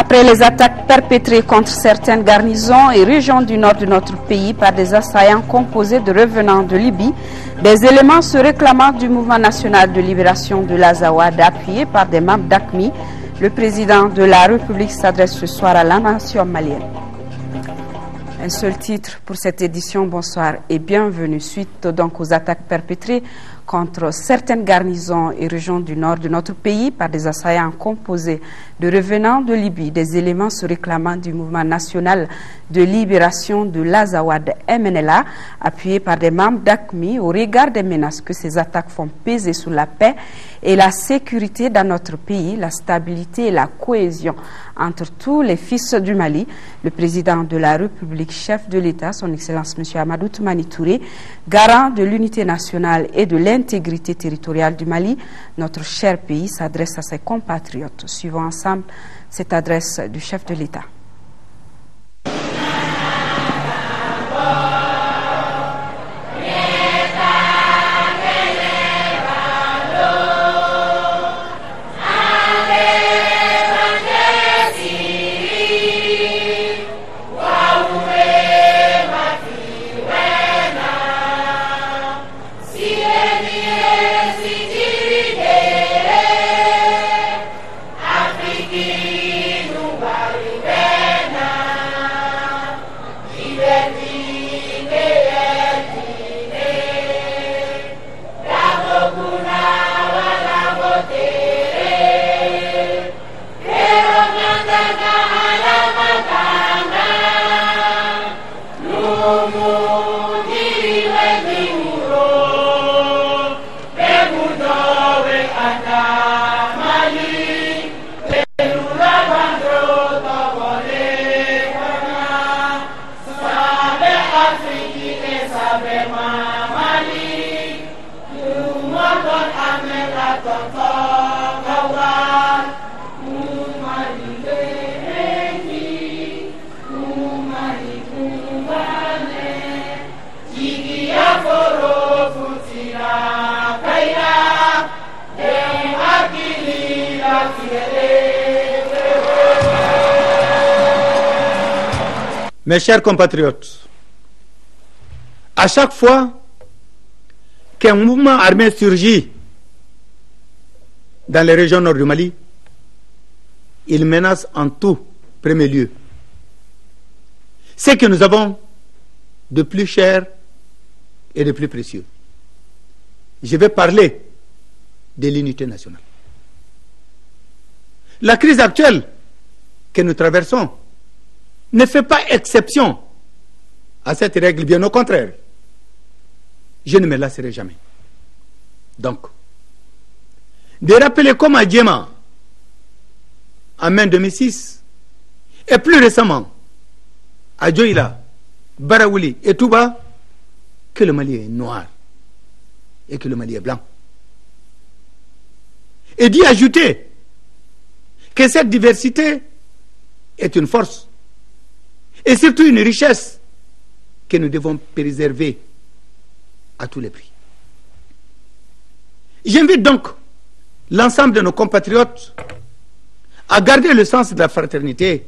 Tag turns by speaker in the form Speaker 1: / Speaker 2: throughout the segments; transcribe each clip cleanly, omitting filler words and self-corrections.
Speaker 1: Après les attaques perpétrées contre certaines garnisons et régions du nord de notre pays par des assaillants composés de revenants de Libye, des éléments se réclamant du mouvement national de libération de l'Azawad appuyé par des membres d'AQMI, le président de la République s'adresse ce soir à la nation malienne. Un seul titre pour cette édition, bonsoir et bienvenue. Suite donc aux attaques perpétrées contre certaines garnisons et régions du nord de notre pays par des assaillants composés de revenants de Libye, des éléments se réclamant du mouvement national de libération de l'Azawad MNLA, appuyé par des membres d'AQMI, au regard des menaces que ces attaques font peser sur la paix et la sécurité dans notre pays, la stabilité et la cohésion entre tous les fils du Mali. Le président de la République, chef de l'État, son Excellence M. Amadou Toumani Touré, garant de l'unité nationale et de l'intégrité territoriale du Mali, notre cher pays s'adresse à ses compatriotes. Suivons ensemble cette adresse du chef de l'État.
Speaker 2: Mes chers compatriotes, à chaque fois qu'un mouvement armé surgit dans les régions nord du Mali, il menace en tout premier lieu ce que nous avons de plus cher et de plus précieux. Je vais parler de l'unité nationale. La crise actuelle que nous traversons ne fait pas exception à cette règle, bien au contraire. Je ne me lasserai jamais. Donc, de rappeler comme à Djema, en mai 2006, et plus récemment, à Djoïla, Baraouli et Touba, que le Mali est noir et que le Mali est blanc. Et d'y ajouter que cette diversité est une force et surtout une richesse que nous devons préserver à tous les prix. J'invite donc l'ensemble de nos compatriotes à garder le sens de la fraternité,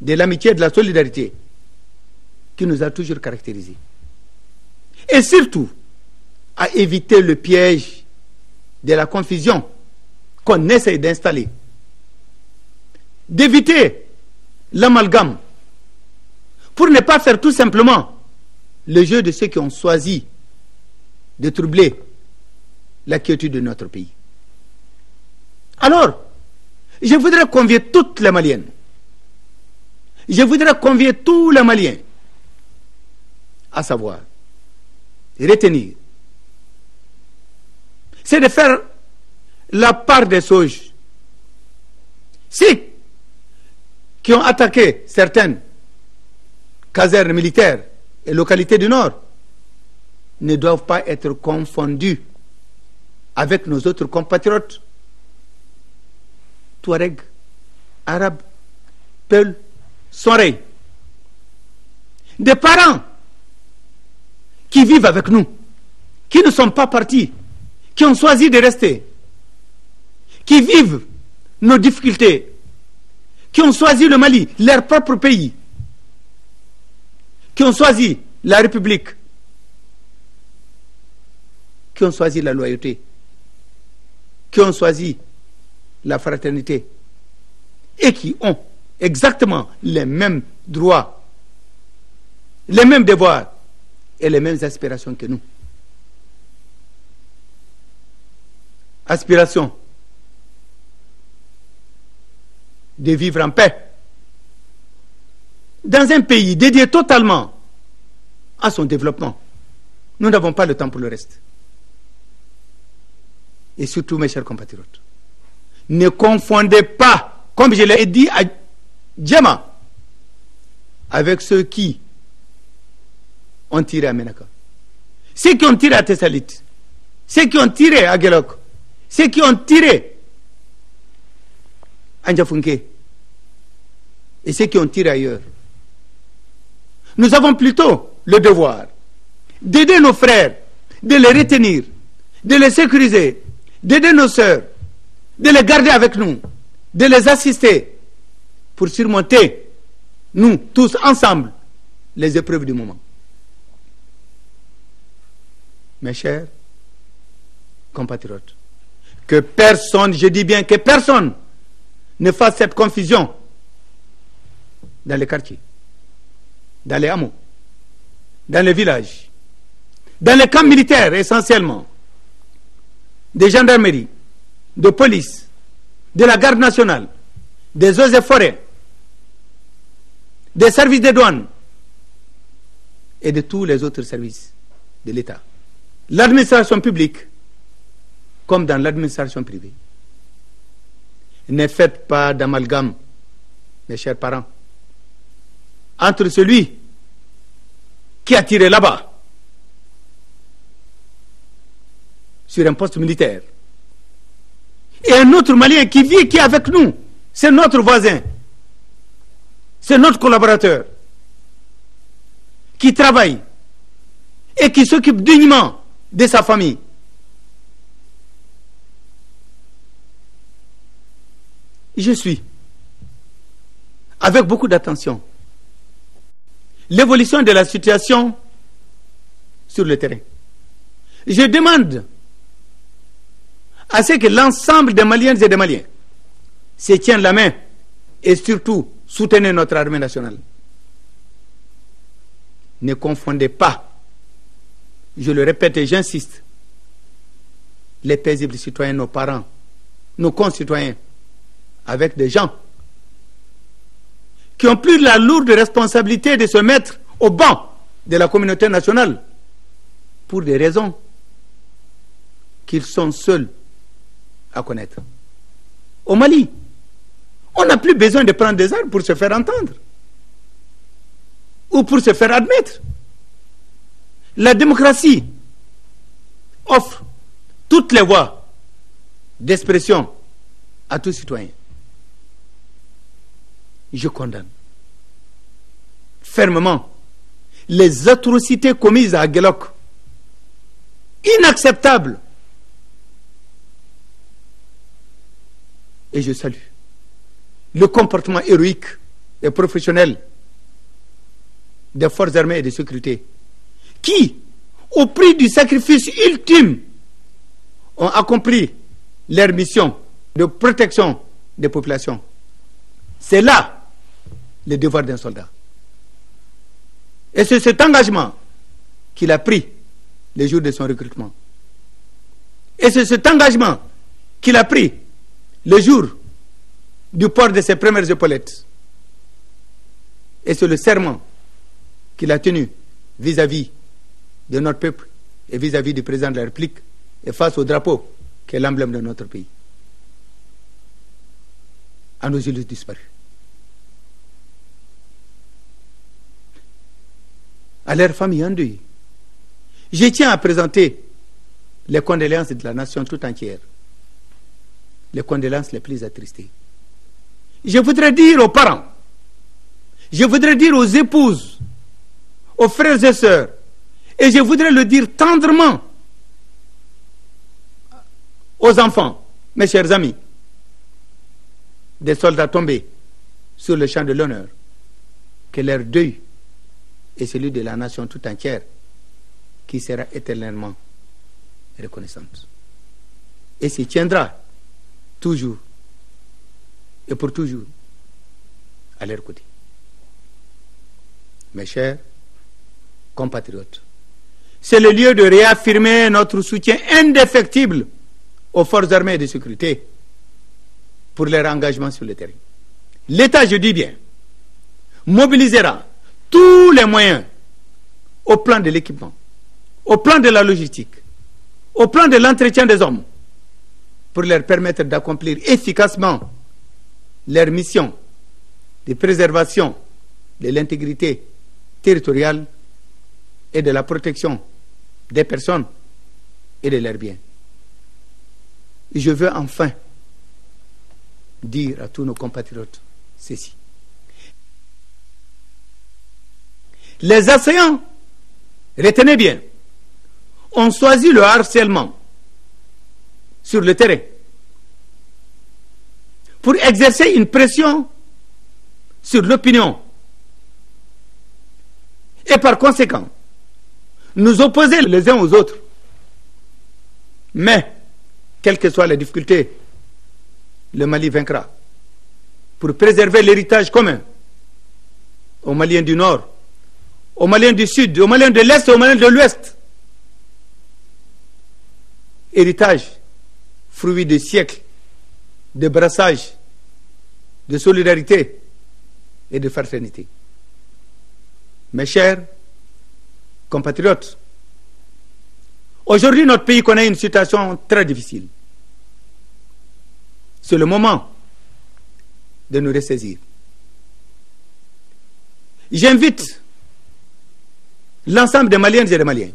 Speaker 2: de l'amitié et de la solidarité qui nous a toujours caractérisés. Et surtout à éviter le piège de la confusion qu'on essaie d'installer, d'éviter l'amalgame pour ne pas faire tout simplement le jeu de ceux qui ont choisi de troubler la quiétude de notre pays. Alors, je voudrais convier toutes les Maliennes, je voudrais convier tous les Maliens à savoir, retenir, c'est de faire la part des choses. Ceux qui ont attaqué certaines casernes militaires et localités du Nord ne doivent pas être confondus avec nos autres compatriotes, Touareg, Arabes, Peuls, Sorey, des parents qui vivent avec nous, qui ne sont pas partis, qui ont choisi de rester, qui vivent nos difficultés, qui ont choisi le Mali, leur propre pays, qui ont choisi la République, qui ont choisi la loyauté, qui ont choisi la fraternité et qui ont exactement les mêmes droits, les mêmes devoirs et les mêmes aspirations que nous. Aspiration de vivre en paix dans un pays dédié totalement à son développement. Nous n'avons pas le temps pour le reste. Et surtout, mes chers compatriotes, ne confondez pas, comme je l'ai dit à Djema, avec ceux qui ont tiré à Menaka, ceux qui ont tiré à Tessalit, ceux qui ont tiré à Gelok, ceux qui ont tiré à Ndjafunke et ceux qui ont tiré ailleurs. Nous avons plutôt le devoir d'aider nos frères, de les retenir, de les sécuriser, d'aider nos sœurs, de les garder avec nous, de les assister pour surmonter, nous tous ensemble, les épreuves du moment. Mes chers compatriotes, que personne, je dis bien que personne, ne fasse cette confusion dans les quartiers, dans les hameaux, dans les villages, dans les camps militaires essentiellement, des gendarmeries, de police, de la garde nationale, des eaux et forêts, des services de douane et de tous les autres services de l'État. L'administration publique, comme dans l'administration privée. Ne faites pas d'amalgame, mes chers parents, entre celui qui a tiré là-bas sur un poste militaire et un autre Malien qui vit, qui est avec nous. C'est notre voisin, c'est notre collaborateur, qui travaille et qui s'occupe dignement de sa famille. Je suis, avec beaucoup d'attention, l'évolution de la situation sur le terrain. Je demande à ce que l'ensemble des Maliennes et des Maliens se tiennent la main et surtout soutenez notre armée nationale. Ne confondez pas, je le répète et j'insiste, les paisibles citoyens, nos parents, nos concitoyens, avec des gens qui ont pris la lourde responsabilité de se mettre au banc de la communauté nationale pour des raisons qu'ils sont seuls à connaître. Au Mali, on n'a plus besoin de prendre des armes pour se faire entendre ou pour se faire admettre. La démocratie offre toutes les voies d'expression à tout citoyen. Je condamne fermement les atrocités commises à Gelok. Inacceptables. Et je salue le comportement héroïque et professionnel des forces armées et de sécurité qui, au prix du sacrifice ultime, ont accompli leur mission de protection des populations. C'est là le devoir d'un soldat. Et c'est cet engagement qu'il a pris le jour de son recrutement. Et c'est cet engagement qu'il a pris le jour du port de ses premières épaulettes. Et c'est le serment qu'il a tenu vis-à-vis de notre peuple et vis-à-vis du président de la République et face au drapeau qui est l'emblème de notre pays. À nos élus disparus. À leurs familles en deuil. Je tiens à présenter les condoléances de la nation tout entière. Les condoléances les plus attristées. Je voudrais dire aux parents, je voudrais dire aux épouses, aux frères et sœurs, et je voudrais le dire tendrement aux enfants, mes chers amis, des soldats tombés sur le champ de l'honneur que leur deuil est celui de la nation tout entière qui sera éternellement reconnaissante et s'y tiendra toujours et pour toujours à leur côté. Mes chers compatriotes, c'est le lieu de réaffirmer notre soutien indéfectible aux forces armées et de sécurité pour leur engagement sur le terrain. L'État, je dis bien, mobilisera tous les moyens au plan de l'équipement, au plan de la logistique, au plan de l'entretien des hommes, pour leur permettre d'accomplir efficacement leur mission de préservation de l'intégrité territoriale et de la protection des personnes et de leurs biens. Et je veux enfin dire à tous nos compatriotes ceci. Les assaillants, retenez bien, ont choisi le harcèlement sur le terrain pour exercer une pression sur l'opinion et par conséquent nous opposer les uns aux autres. Mais, quelles que soient les difficultés, le Mali vaincra pour préserver l'héritage commun aux Maliens du Nord, aux Maliens du Sud, aux Maliens de l'Est et aux Maliens de l'Ouest. Héritage, fruit de siècles de brassage, de solidarité et de fraternité. Mes chers compatriotes, aujourd'hui notre pays connaît une situation très difficile. C'est le moment de nous ressaisir. J'invite l'ensemble des Maliennes et des Maliens.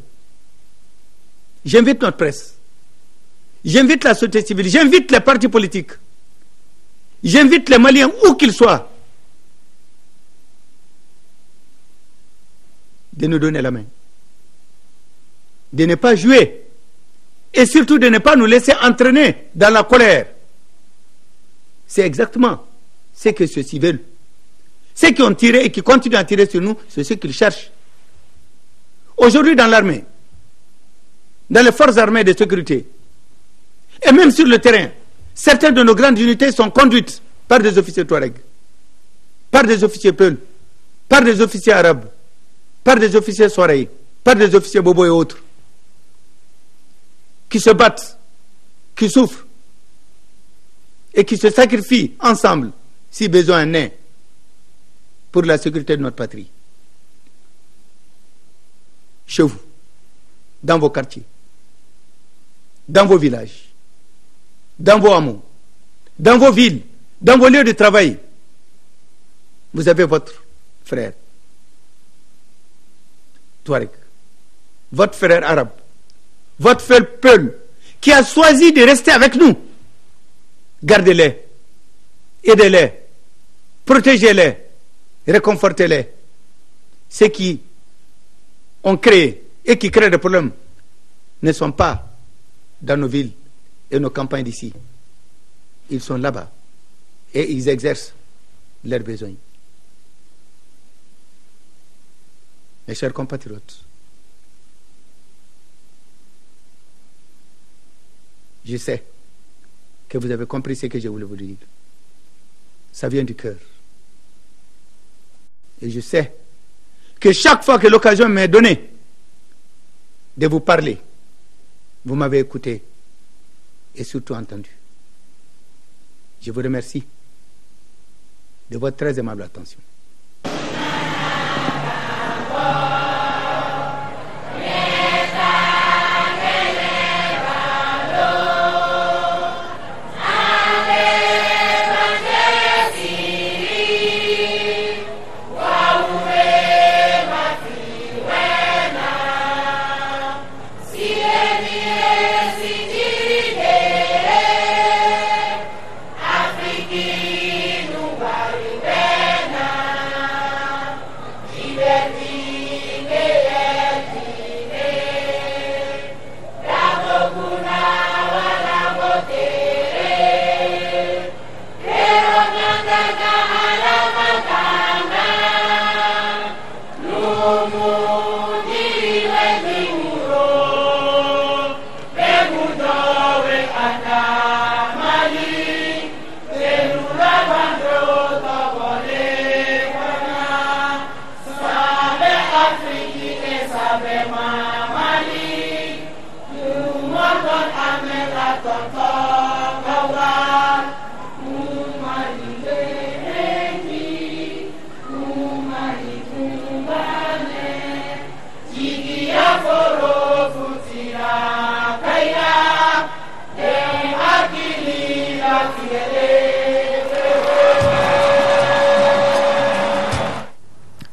Speaker 2: J'invite notre presse. J'invite la société civile. J'invite les partis politiques. J'invite les Maliens où qu'ils soient de nous donner la main, de ne pas jouer et surtout de ne pas nous laisser entraîner dans la colère. C'est exactement ce que ceux-ci veulent. Ceux qui ont tiré et qui continuent à tirer sur nous, c'est ce qu'ils cherchent. Aujourd'hui dans l'armée, dans les forces armées de sécurité, et même sur le terrain, certaines de nos grandes unités sont conduites par des officiers Touareg, par des officiers Peul, par des officiers arabes, par des officiers Soreï, par des officiers Bobo et autres, qui se battent, qui souffrent, et qui se sacrifient ensemble, si besoin en est, pour la sécurité de notre patrie. Chez vous, dans vos quartiers, dans vos villages, dans vos hameaux, dans vos villes, dans vos lieux de travail, vous avez votre frère Touareg, votre frère arabe, votre frère Peul, qui a choisi de rester avec nous. Gardez-les, aidez-les, protégez-les, réconfortez-les. Ceux qui ont créé et qui créent des problèmes ne sont pas dans nos villes et nos campagnes d'ici. Ils sont là-bas et ils exercent leurs besoins. Mes chers compatriotes, je sais que vous avez compris ce que je voulais vous dire. Ça vient du cœur. Et je sais que chaque fois que l'occasion m'est donnée de vous parler, vous m'avez écouté et surtout entendu. Je vous remercie de votre très aimable attention.
Speaker 3: Afrique, nous va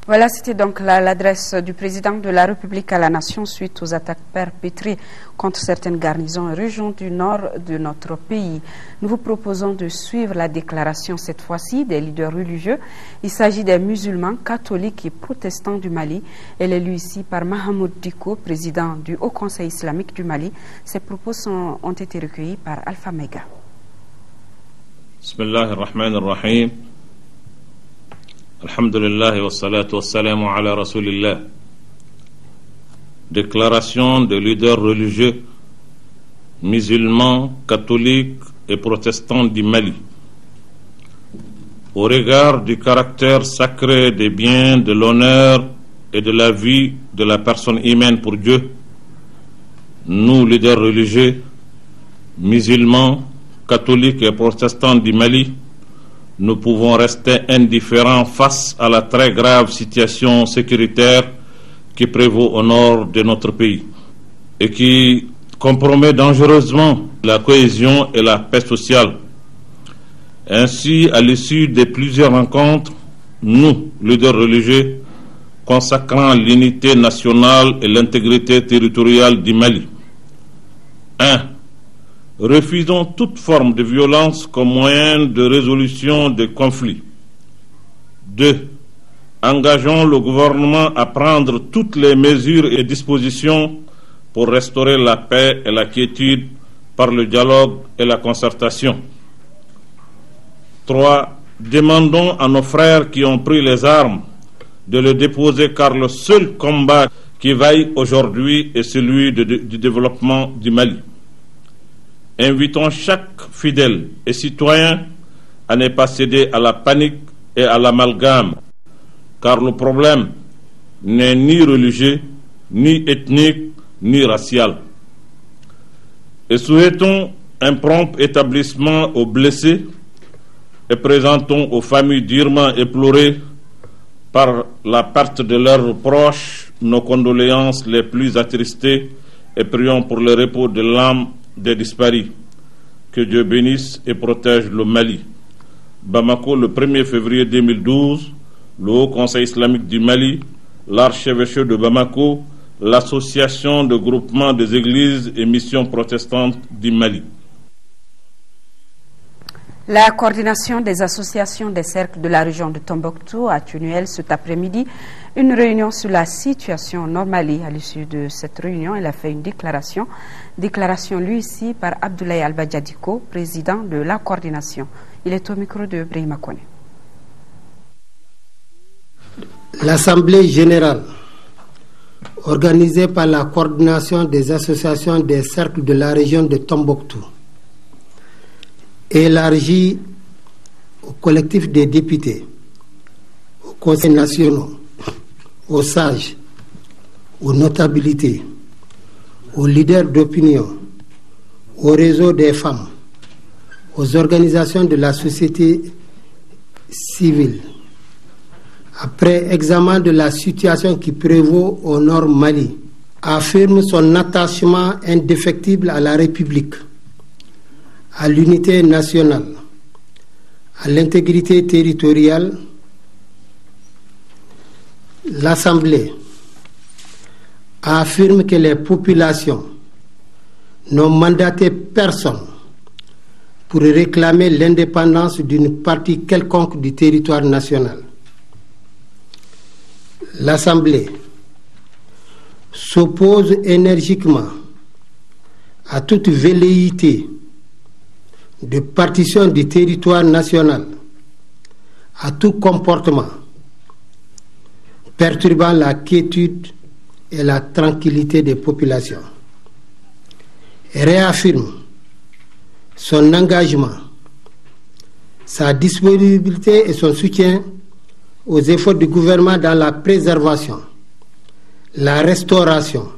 Speaker 1: Voilà, c'était donc l'adresse du président de la République à la nation suite aux attaques perpétrées contre certaines garnisons et régions du nord de notre pays. Nous vous proposons de suivre la déclaration cette fois-ci des leaders religieux. Il s'agit des musulmans, catholiques et protestants du Mali. Elle est lue ici par Mahamoud Diko, président du Haut Conseil islamique du Mali. Ces propos ont été recueillis par Alpha Mega.
Speaker 3: Bismillahirrahmanirrahim. Alhamdulillah wa salatu wa salamu ala rasulillah. Déclaration des leaders religieux, musulmans, catholiques et protestants du Mali. Au regard du caractère sacré des biens, de l'honneur et de la vie de la personne humaine pour Dieu, nous, leaders religieux, musulmans, catholiques et protestants du Mali, nous pouvons rester indifférents face à la très grave situation sécuritaire qui prévaut au nord de notre pays et qui compromet dangereusement la cohésion et la paix sociale. Ainsi, à l'issue de plusieurs rencontres, nous, leaders religieux, consacrant l'unité nationale et l'intégrité territoriale du Mali. 1. Refusons toute forme de violence comme moyen de résolution des conflits. 2. Engageons le gouvernement à prendre toutes les mesures et dispositions pour restaurer la paix et la quiétude par le dialogue et la concertation. 3. Demandons à nos frères qui ont pris les armes de le déposer car le seul combat qui vaille aujourd'hui est celui du développement du Mali. Invitons chaque fidèle et citoyen à ne pas céder à la panique et à l'amalgame, car le problème n'est ni religieux, ni ethnique, ni racial. Et souhaitons un prompt établissement aux blessés et présentons aux familles durement éplorées par la perte de leurs proches nos condoléances les plus attristées et prions pour le repos de l'âme des disparus. Que Dieu bénisse et protège le Mali. Bamako, le 1er février 2012, le Haut Conseil islamique du Mali, l'archevêché de Bamako, l'association de groupement des églises et missions protestantes du Mali.
Speaker 1: La coordination des associations des cercles de la région de Tombouctou a tenu, elle, cet après-midi, une réunion sur la situation au Nord-Mali. À l'issue de cette réunion, elle a fait une déclaration lue ici par Abdoulaye Albadjadiko, président de la coordination. Il est au micro de Brahima Kone.
Speaker 4: L'Assemblée générale, organisée par la coordination des associations des cercles de la région de Tombouctou, élargie au collectif des députés, aux conseils nationaux, aux sages, aux notabilités, aux leaders d'opinion, au réseau des femmes, aux organisations de la société civile. Après examen de la situation qui prévaut au Nord Mali, affirme son attachement indéfectible à la République, à l'unité nationale, à l'intégrité territoriale. L'Assemblée affirme que les populations n'ont mandaté personne pour réclamer l'indépendance d'une partie quelconque du territoire national. L'Assemblée s'oppose énergiquement à toute velléité de partition du territoire national, à tout comportement perturbant la quiétude et la tranquillité des populations, et réaffirme son engagement, sa disponibilité et son soutien aux efforts du gouvernement dans la préservation, la restauration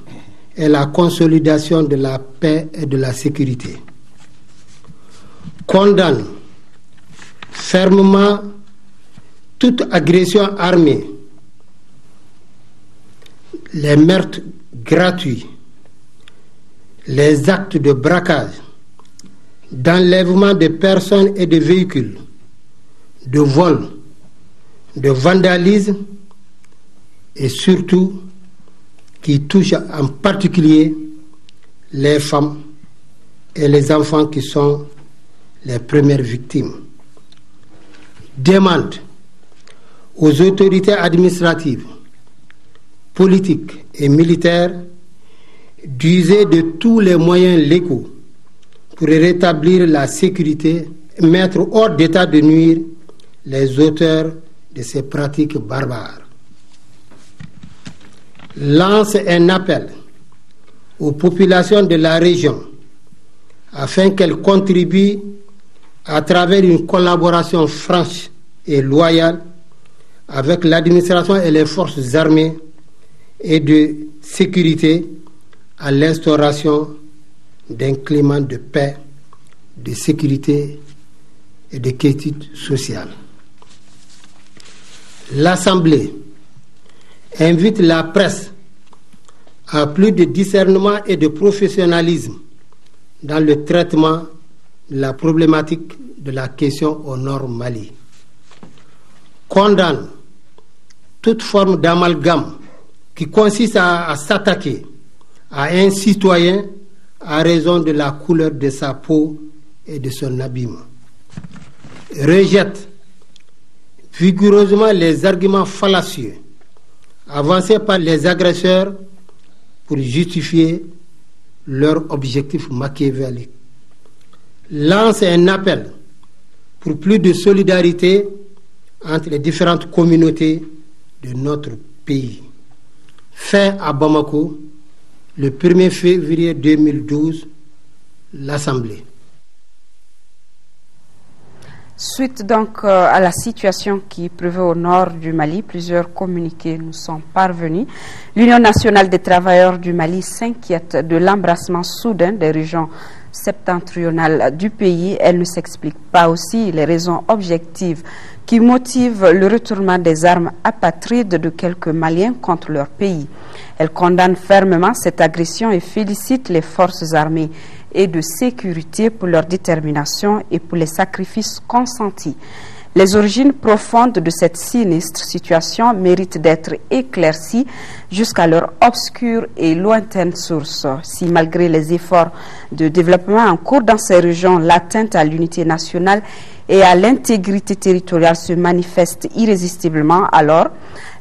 Speaker 4: et la consolidation de la paix et de la sécurité. Condamne fermement toute agression armée, les meurtres gratuits, les actes de braquage, d'enlèvement de personnes et de véhicules, de vol, de vandalisme et surtout qui touche en particulier les femmes et les enfants qui sont les premières victimes. Demande aux autorités administratives, politiques et militaires d'user de tous les moyens légaux pour rétablir la sécurité et mettre hors d'état de nuire les auteurs de ces pratiques barbares. Lance un appel aux populations de la région afin qu'elles contribuent à travers une collaboration franche et loyale avec l'administration et les forces armées et de sécurité à l'instauration d'un climat de paix, de sécurité et de quiétude sociale. L'Assemblée invite la presse à plus de discernement et de professionnalisme dans le traitement de la problématique de la question au Nord Mali. Condamne toute forme d'amalgame qui consiste à s'attaquer à un citoyen à raison de la couleur de sa peau et de son habillement. Rejette vigoureusement les arguments fallacieux avancés par les agresseurs pour justifier leur objectif machiavélique. Lance un appel pour plus de solidarité entre les différentes communautés de notre pays. Fait à Bamako, le 1er février 2012, l'Assemblée.
Speaker 1: Suite donc à la situation qui prévaut au nord du Mali, plusieurs communiqués nous sont parvenus. L'Union nationale des travailleurs du Mali s'inquiète de l'embrassement soudain des régions septentrionales du pays. Elle ne s'explique pas aussi les raisons objectives qui motivent le retournement des armes apatrides de quelques Maliens contre leur pays. Elle condamne fermement cette agression et félicite les forces armées et de sécurité pour leur détermination et pour les sacrifices consentis. Les origines profondes de cette sinistre situation méritent d'être éclaircies jusqu'à leur obscure et lointaine source. Si malgré les efforts de développement en cours dans ces régions, l'atteinte à l'unité nationale et à l'intégrité territoriale se manifeste irrésistiblement, alors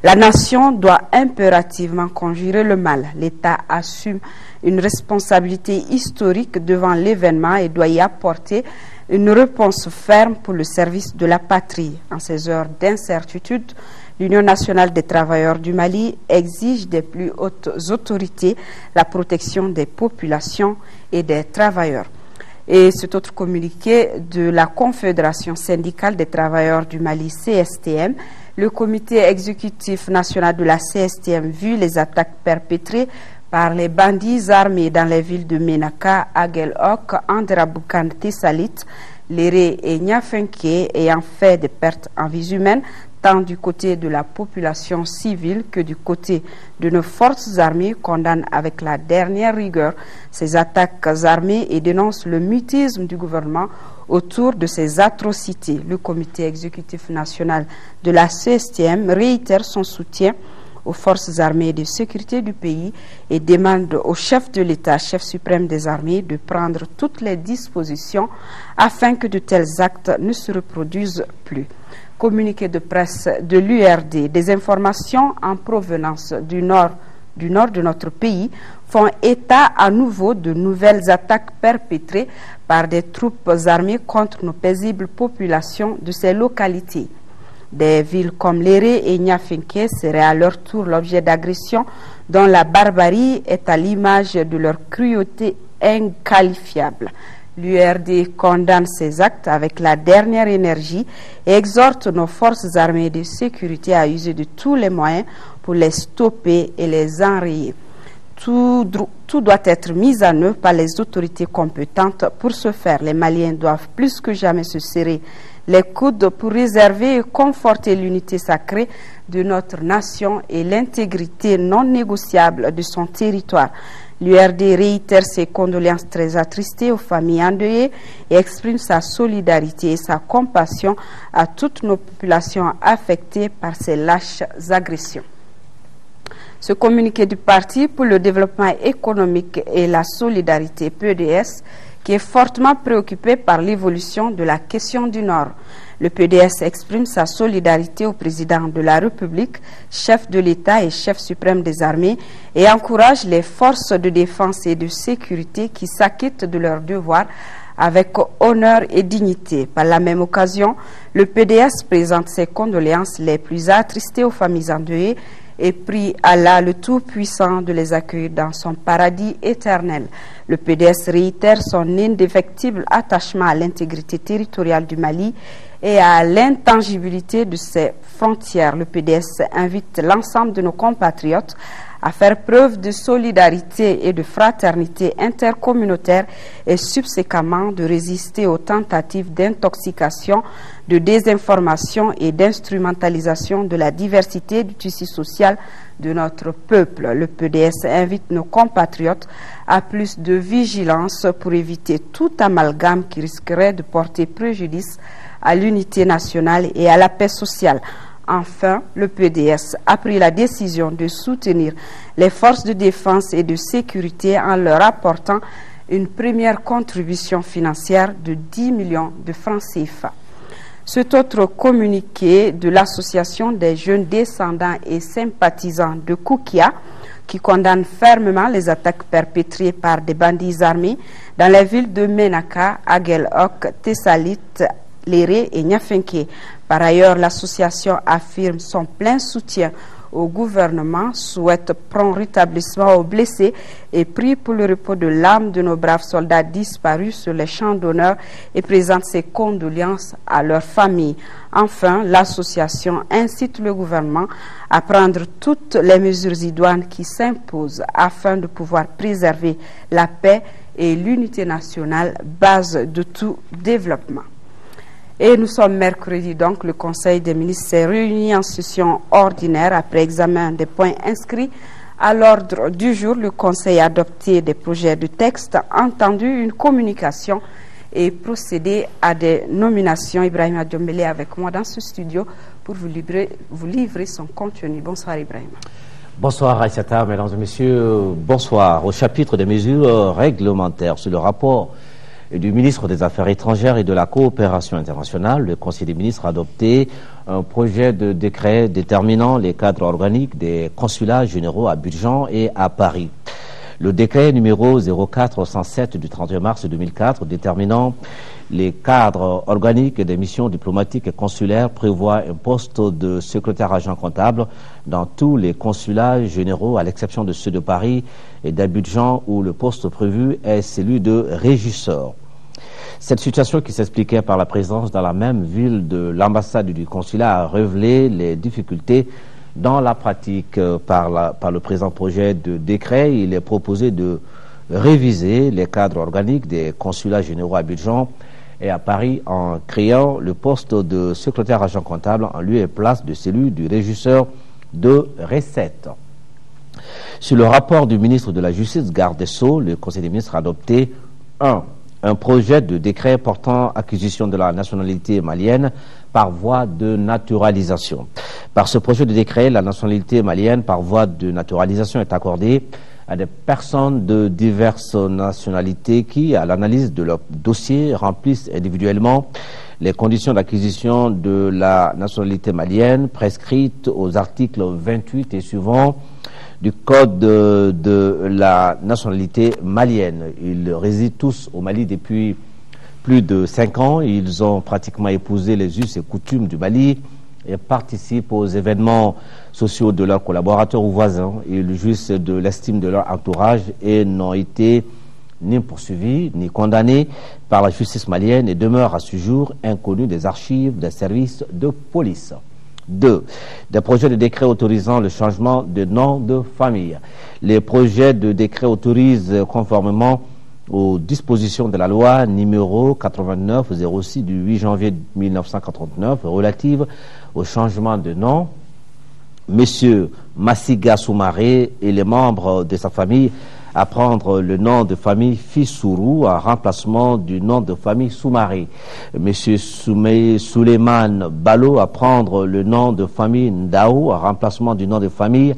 Speaker 1: la nation doit impérativement conjurer le mal. L'État assume une responsabilité historique devant l'événement et doit y apporter une réponse ferme pour le service de la patrie. En ces heures d'incertitude, l'Union nationale des travailleurs du Mali exige des plus hautes autorités la protection des populations et des travailleurs. Et cet autre communiqué de la Confédération syndicale des travailleurs du Mali, CSTM, le comité exécutif national de la CSTM, vu les attaques perpétrées par les bandits armés dans les villes de Menaka, Aguelhok, Andraboukan, Tessalit, Léré et Niafenké, ayant fait des pertes en vies humaines, tant du côté de la population civile que du côté de nos forces armées, condamne avec la dernière rigueur ces attaques armées et dénonce le mutisme du gouvernement autour de ces atrocités. Le comité exécutif national de la CSTM réitère son soutien aux forces armées et de sécurité du pays et demande au chef de l'État, chef suprême des armées, de prendre toutes les dispositions afin que de tels actes ne se reproduisent plus. Communiqué de presse de l'URD, des informations en provenance du nord de notre pays font état à nouveau de nouvelles attaques perpétrées par des troupes armées contre nos paisibles populations de ces localités. Des villes comme Léré et Niafenké seraient à leur tour l'objet d'agressions dont la barbarie est à l'image de leur cruauté inqualifiable. L'URD condamne ces actes avec la dernière énergie et exhorte nos forces armées de sécurité à user de tous les moyens pour les stopper et les enrayer. Tout doit être mis en œuvre par les autorités compétentes. Pour ce faire, les Maliens doivent plus que jamais se serrer les coudes pour réserver et conforter l'unité sacrée de notre nation et l'intégrité non négociable de son territoire. L'URD réitère ses condoléances très attristées aux familles endeuillées et exprime sa solidarité et sa compassion à toutes nos populations affectées par ces lâches agressions. Ce communiqué du Parti pour le développement économique et la solidarité PDS, qui est fortement préoccupé par l'évolution de la question du Nord. Le PDS exprime sa solidarité au président de la République, chef de l'État et chef suprême des armées, et encourage les forces de défense et de sécurité qui s'acquittent de leurs devoirs avec honneur et dignité. Par la même occasion, le PDS présente ses condoléances les plus attristées aux familles endeuillées et prie Allah le Tout-Puissant de les accueillir dans son paradis éternel. Le PDS réitère son indéfectible attachement à l'intégrité territoriale du Mali et à l'intangibilité de ses frontières. Le PDS invite l'ensemble de nos compatriotes à faire preuve de solidarité et de fraternité intercommunautaire et subséquemment de résister aux tentatives d'intoxication, de désinformation et d'instrumentalisation de la diversité du tissu social de notre peuple. Le PDS invite nos compatriotes à plus de vigilance pour éviter tout amalgame qui risquerait de porter préjudice à l'unité nationale et à la paix sociale. Enfin, le PDS a pris la décision de soutenir les forces de défense et de sécurité en leur apportant une première contribution financière de 10 millions de francs CFA. Cet autre communiqué de l'Association des jeunes descendants et sympathisants de Koukia, qui condamne fermement les attaques perpétrées par des bandits armés dans les villes de Menaka, Aguelhok, Tessalit, Léré et Niafenké. Par ailleurs, l'association affirme son plein soutien au gouvernement, souhaite prompt rétablissement aux blessés et prie pour le repos de l'âme de nos braves soldats disparus sur les champs d'honneur et présente ses condoléances à leurs familles. Enfin, l'association incite le gouvernement à prendre toutes les mesures idoines qui s'imposent afin de pouvoir préserver la paix et l'unité nationale, base de tout développement. Et nous sommes mercredi, donc le Conseil des ministres s'est réuni en session ordinaire après examen des points inscrits à l'ordre du jour. Le Conseil a adopté des projets de texte, entendu une communication et procédé à des nominations. Ibrahima Diombele est avec moi dans ce studio pour vous livrer son contenu. Bonsoir Ibrahima.
Speaker 5: Bonsoir Aïssata, mesdames et messieurs, bonsoir. Au chapitre des mesures réglementaires sur le rapport du ministre des Affaires étrangères et de la coopération internationale, le Conseil des ministres a adopté un projet de décret déterminant les cadres organiques des consulats généraux à Abidjan et à Paris. Le décret numéro 0407 du 31 mars 2004 déterminant les cadres organiques des missions diplomatiques et consulaires prévoit un poste de secrétaire agent comptable dans tous les consulats généraux à l'exception de ceux de Paris et d'Abidjan où le poste prévu est celui de régisseur. Cette situation qui s'expliquait par la présence dans la même ville de l'ambassade du consulat a révélé les difficultés dans la pratique. Par le présent projet de décret, il est proposé de réviser les cadres organiques des consulats généraux à Abidjan et à Paris en créant le poste de secrétaire agent comptable en lieu et place de celui du régisseur de recettes. Sur le rapport du ministre de la Justice, garde des Sceaux, le Conseil des ministres a adopté un projet de décret portant acquisition de la nationalité malienne par voie de naturalisation. Par ce projet de décret, la nationalité malienne par voie de naturalisation est accordée à des personnes de diverses nationalités qui, à l'analyse de leur dossier, remplissent individuellement les conditions d'acquisition de la nationalité malienne prescrites aux articles 28 et suivants du Code de la nationalité malienne. Ils résident tous au Mali depuis plus de 5 ans. Ils ont pratiquement épousé les us et coutumes du Mali et participent aux événements sociaux de leurs collaborateurs ou voisins. Ils jouissent de l'estime de leur entourage et n'ont été ni poursuivis ni condamnés par la justice malienne et demeurent à ce jour inconnus des archives des services de police. 2. Des projets de décret autorisant le changement de nom de famille. Les projets de décret autorisent, conformément aux dispositions de la loi numéro 89-06 du 8 janvier 1989 relative au changement de nom, M. Massiga Soumaré et les membres de sa famille à prendre le nom de famille Fissourou en remplacement du nom de famille Soumaré. Monsieur Souleymane Balo à prendre le nom de famille Ndao en remplacement du nom de famille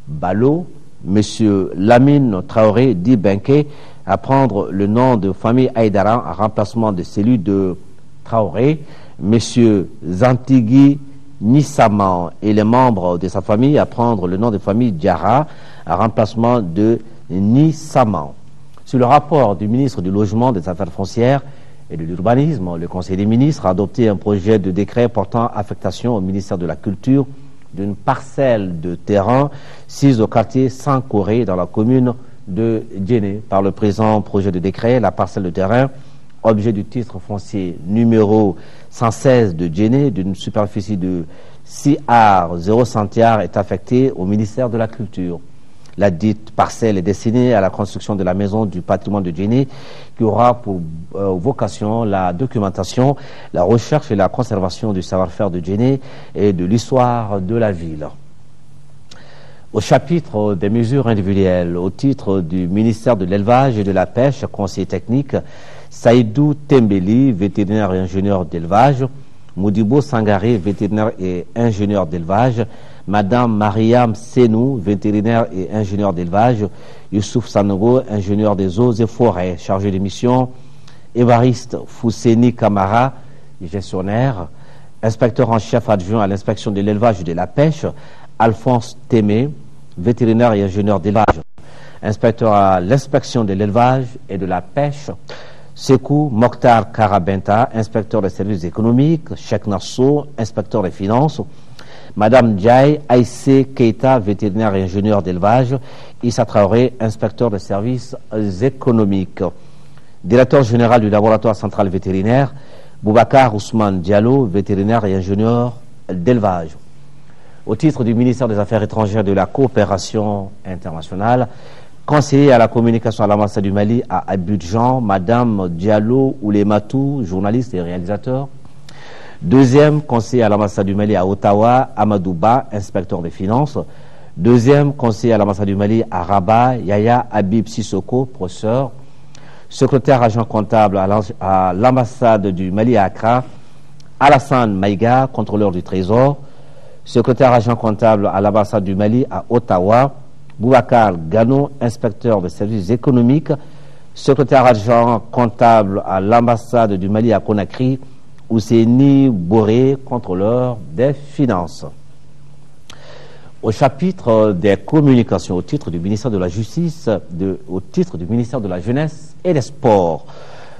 Speaker 5: Balo. Monsieur Lamine Traoré dit Benké à prendre le nom de famille Aïdara en remplacement de celui de Traoré. Monsieur Zantigui Nissaman et les membres de sa famille à prendre le nom de famille Diarra en remplacement de Nissaman. Sur le rapport du ministre du Logement, des Affaires foncières et de l'Urbanisme, le Conseil des ministres a adopté un projet de décret portant affectation au ministère de la Culture d'une parcelle de terrain sise au quartier Saint-Coré dans la commune de Djéné. Par le présent projet de décret, la parcelle de terrain, objet du titre foncier numéro 116 de Djéné, d'une superficie de 6 arts 0 centiards, est affectée au ministère de la Culture. La dite parcelle est destinée à la construction de la maison du patrimoine de Djéné, qui aura pour vocation la documentation, la recherche et la conservation du savoir-faire de Djéné et de l'histoire de la ville. Au chapitre des mesures individuelles, au titre du ministère de l'Élevage et de la Pêche, conseiller technique, Saïdou Tembeli, vétérinaire et ingénieur d'élevage, Modibo Sangaré, vétérinaire et ingénieur d'élevage, Madame Mariam Senou, vétérinaire et ingénieur d'élevage, Youssouf Sanogo, ingénieur des eaux et forêts, chargé de mission, Évariste Fousseni Kamara, gestionnaire, inspecteur en chef adjoint à l'inspection de l'élevage et de la pêche, Alphonse Témé, vétérinaire et ingénieur d'élevage, inspecteur à l'inspection de l'élevage et de la pêche, Sekou Mokhtar Karabenta, inspecteur des services économiques, Cheikh Nassou, inspecteur des finances, Madame Djaï Aïssé Keita, vétérinaire et ingénieur d'élevage, Issa Traoré, inspecteur des services économiques. Directeur général du laboratoire central vétérinaire, Boubacar Ousmane Diallo, vétérinaire et ingénieur d'élevage. Au titre du ministère des Affaires étrangères et de la coopération internationale, conseiller à la communication à l'ambassade du Mali à Abidjan, Madame Diallo Oulematou, journaliste et réalisateur. Deuxième conseiller à l'ambassade du Mali à Ottawa, Amadouba, inspecteur des finances. Deuxième conseiller à l'ambassade du Mali à Rabat, Yaya Habib Sissoko, professeur. Secrétaire agent comptable à l'ambassade du Mali à Accra, Alassane Maïga, contrôleur du Trésor. Secrétaire agent comptable à l'ambassade du Mali à Ottawa, Boubacar Gano, inspecteur des services économiques. Secrétaire agent comptable à l'ambassade du Mali à Conakry, Ousseini Boré, contrôleur des finances. Au chapitre des communications, au titre du ministère de la Justice, au titre du ministère de la Jeunesse et des Sports,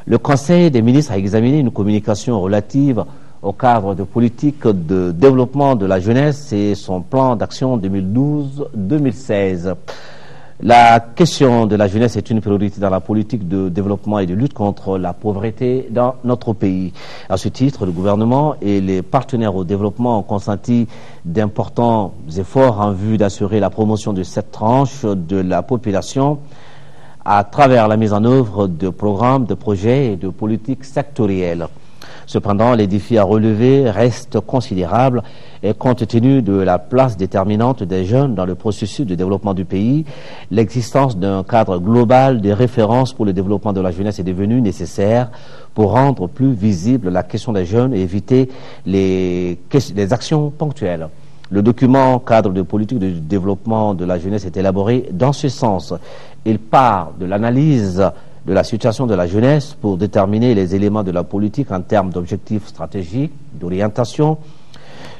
Speaker 5: le Conseil des ministres a examiné une communication relative au cadre de politique de développement de la jeunesse et son plan d'action 2012-2016. La question de la jeunesse est une priorité dans la politique de développement et de lutte contre la pauvreté dans notre pays. À ce titre, le gouvernement et les partenaires au développement ont consenti d'importants efforts en vue d'assurer la promotion de cette tranche de la population à travers la mise en œuvre de programmes, de projets et de politiques sectorielles. Cependant, les défis à relever restent considérables et compte tenu de la place déterminante des jeunes dans le processus de développement du pays, l'existence d'un cadre global de référence pour le développement de la jeunesse est devenue nécessaire pour rendre plus visible la question des jeunes et éviter les actions ponctuelles. Le document cadre de politique de développement de la jeunesse est élaboré dans ce sens. Il part de l'analyse de la situation de la jeunesse pour déterminer les éléments de la politique en termes d'objectifs stratégiques, d'orientation,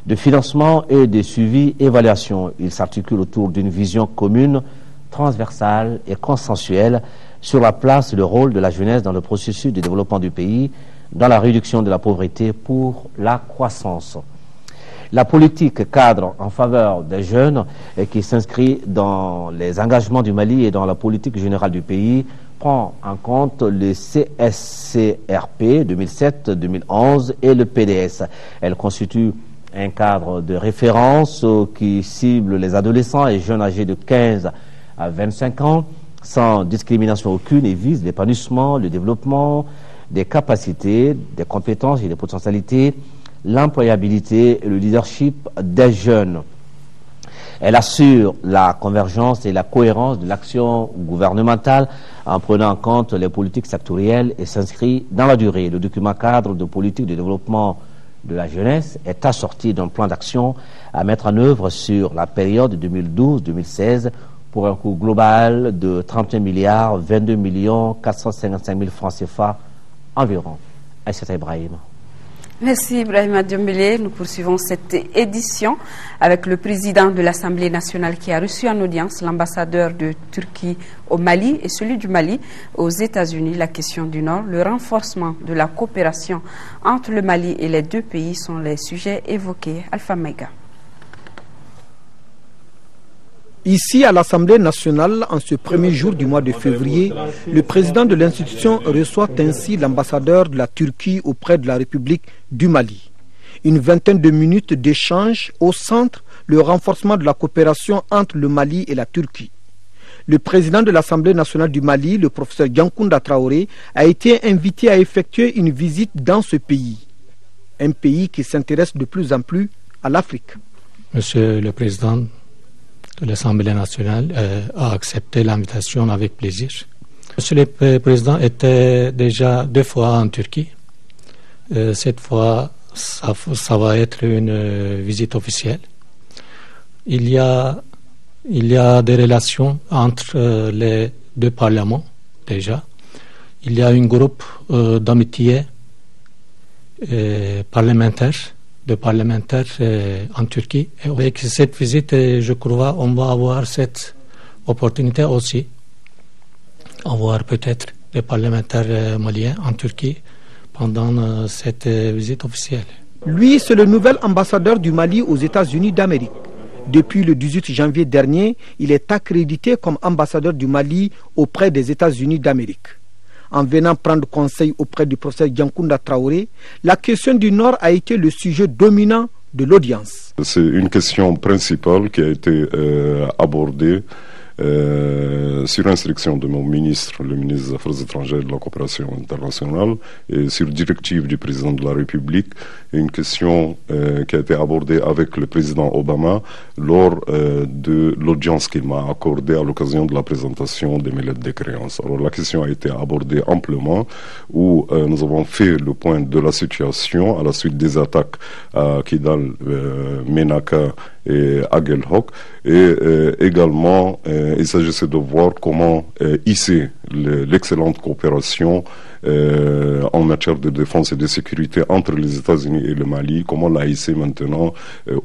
Speaker 5: de financement et de suivi-évaluation. Il s'articule autour d'une vision commune, transversale et consensuelle sur la place et le rôle de la jeunesse dans le processus de développement du pays, dans la réduction de la pauvreté pour la croissance. La politique cadre en faveur des jeunes et qui s'inscrit dans les engagements du Mali et dans la politique générale du pays prend en compte le CSCRP 2007-2011 et le PDS. Elle constitue un cadre de référence qui cible les adolescents et jeunes âgés de 15 à 25 ans sans discrimination aucune et vise l'épanouissement, le développement des capacités, des compétences et des potentialités, l'employabilité et le leadership des jeunes. Elle assure la convergence et la cohérence de l'action gouvernementale en prenant en compte les politiques sectorielles et s'inscrit dans la durée. Le document cadre de politique de développement de la jeunesse est assorti d'un plan d'action à mettre en œuvre sur la période 2012-2016 pour un coût global de 31 milliards 22 455 000 francs CFA environ. Aïssata Ibrahim.
Speaker 1: Merci Ibrahima Diombélé. Nous poursuivons cette édition avec le président de l'Assemblée nationale qui a reçu en audience l'ambassadeur de Turquie au Mali et celui du Mali aux États-Unis. La question du Nord, le renforcement de la coopération entre le Mali et les deux pays sont les sujets évoqués. Alpha Mega.
Speaker 6: Ici, à l'Assemblée nationale, en ce premier jour du mois de février, le président de l'institution reçoit ainsi l'ambassadeur de la Turquie auprès de la République du Mali. Une vingtaine de minutes d'échange au centre, le renforcement de la coopération entre le Mali et la Turquie. Le président de l'Assemblée nationale du Mali, le professeur Diankounda Traoré, a été invité à effectuer une visite dans ce pays. Un pays qui s'intéresse de plus en plus à l'Afrique.
Speaker 7: Monsieur le président de l'Assemblée nationale a accepté l'invitation avec plaisir. Monsieur le Président était déjà 2 fois en Turquie. Cette fois, ça va être une visite officielle. Il y a des relations entre les 2 parlements déjà. Il y a un groupe d'amitié parlementaire en Turquie. Et avec cette visite, je crois on va avoir cette opportunité aussi, avoir peut-être des parlementaires maliens en Turquie pendant cette visite officielle.
Speaker 6: Lui, c'est le nouvel ambassadeur du Mali aux États-Unis d'Amérique. Depuis le 18 janvier dernier, il est accrédité comme ambassadeur du Mali auprès des États-Unis d'Amérique. En venant prendre conseil auprès du professeur Diankounda Traoré, la question du Nord a été le sujet dominant de l'audience.
Speaker 8: C'est une question principale qui a été abordée sur instruction de mon ministre, le ministre des Affaires étrangères et de la coopération internationale, et sur directive du président de la République, une question qui a été abordée avec le président Obama lors de l'audience qu'il m'a accordée à l'occasion de la présentation des mes lettres de créance. Alors la question a été abordée amplement, où nous avons fait le point de la situation à la suite des attaques à Kidal, Menaka et Aguelhok, et également il s'agissait de voir comment hisser l'excellente coopération en matière de défense et de sécurité entre les États-Unis et le Mali, comment la hisser maintenant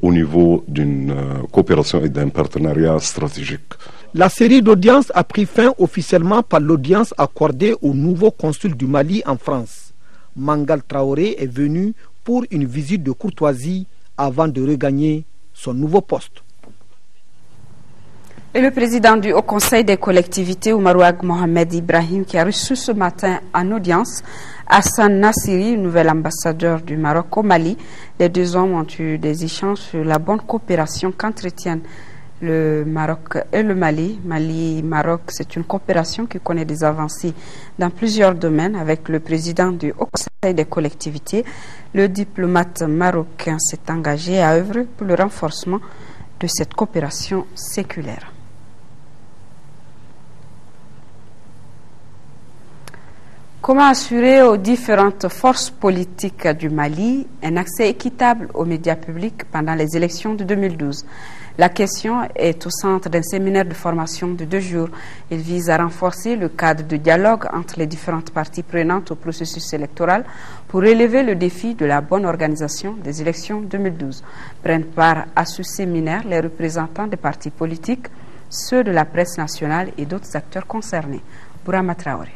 Speaker 8: au niveau d'une coopération et d'un partenariat stratégique.
Speaker 6: La série d'audiences a pris fin officiellement par l'audience accordée au nouveau consul du Mali en France. Mangal Traoré est venu pour une visite de courtoisie avant de regagner son nouveau poste.
Speaker 1: Et le président du Haut Conseil des collectivités, Oumarouag Mohamed Ibrahim, qui a reçu ce matin en audience Hassan Nassiri, nouvel ambassadeur du Maroc au Mali. Les 2 hommes ont eu des échanges sur la bonne coopération qu'entretiennent le Maroc et le Mali. Mali-Maroc, c'est une coopération qui connaît des avancées dans plusieurs domaines. Avec le président du Haut Conseil des collectivités, le diplomate marocain s'est engagé à œuvrer pour le renforcement de cette coopération séculaire. Comment assurer aux différentes forces politiques du Mali un accès équitable aux médias publics pendant les élections de 2012? La question est au centre d'un séminaire de formation de 2 jours. Il vise à renforcer le cadre de dialogue entre les différentes parties prenantes au processus électoral pour relever le défi de la bonne organisation des élections 2012. Prennent part à ce séminaire les représentants des partis politiques, ceux de la presse nationale et d'autres acteurs concernés. Bourama Traoré.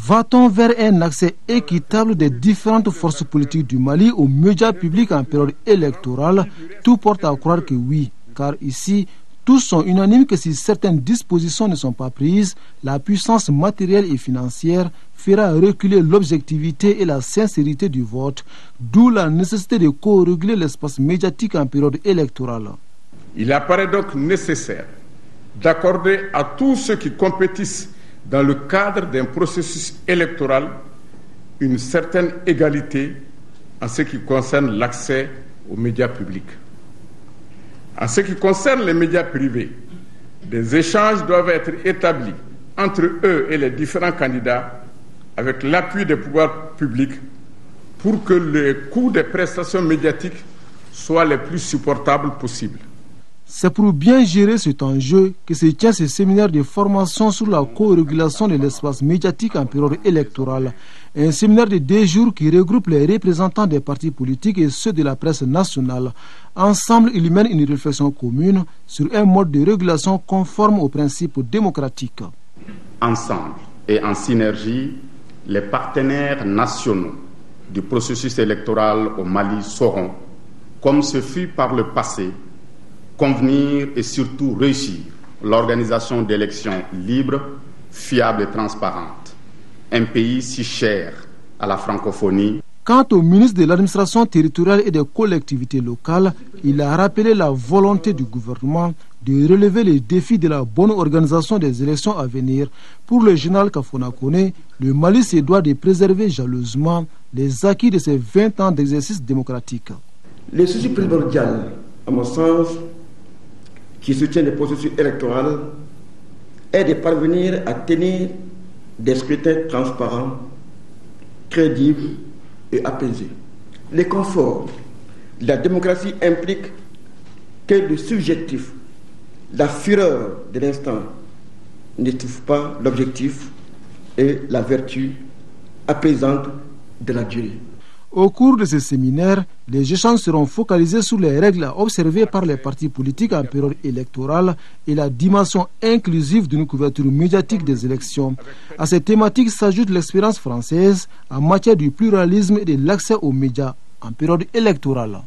Speaker 9: Va-t-on vers un accès équitable des différentes forces politiques du Mali aux médias publics en période électorale? Tout porte à croire que oui, car ici, tous sont unanimes que si certaines dispositions ne sont pas prises, la puissance matérielle et financière fera reculer l'objectivité et la sincérité du vote, d'où la nécessité de co-réguler l'espace médiatique en période électorale.
Speaker 10: Il apparaît donc nécessaire d'accorder à tous ceux qui compétissent dans le cadre d'un processus électoral une certaine égalité en ce qui concerne l'accès aux médias publics. En ce qui concerne les médias privés, des échanges doivent être établis entre eux et les différents candidats avec l'appui des pouvoirs publics pour que les coûts des prestations médiatiques soient les plus supportables possibles.
Speaker 9: C'est pour bien gérer cet enjeu que se tient ce séminaire de formation sur la co-régulation de l'espace médiatique en période électorale. Un séminaire de 2 jours qui regroupe les représentants des partis politiques et ceux de la presse nationale. Ensemble, ils mènent une réflexion commune sur un mode de régulation conforme aux principes démocratiques.
Speaker 11: Ensemble et en synergie, les partenaires nationaux du processus électoral au Mali sauront, comme ce fut par le passé, convenir et surtout réussir l'organisation d'élections libres, fiables et transparentes. Un pays si cher à la francophonie.
Speaker 9: Quant au ministre de l'administration territoriale et des collectivités locales, il a rappelé la volonté du gouvernement de relever les défis de la bonne organisation des élections à venir. Pour le général Kafona Koné, le Mali se doit de préserver jalousement les acquis de ses 20 ans d'exercice démocratique.
Speaker 12: Le souci primordial, à mon sens, qui soutient le processus électoral, est de parvenir à tenir des scrutins transparents, crédibles et apaisés. Le confort de la démocratie implique que le subjectif, la fureur de l'instant, n'étouffe pas l'objectif et la vertu apaisante de la durée.
Speaker 9: Au cours de ce séminaire, les échanges seront focalisés sur les règles à observer par les partis politiques en période électorale et la dimension inclusive d'une couverture médiatique des élections. À ces thématiques s'ajoute l'expérience française en matière du pluralisme et de l'accès aux médias en période électorale.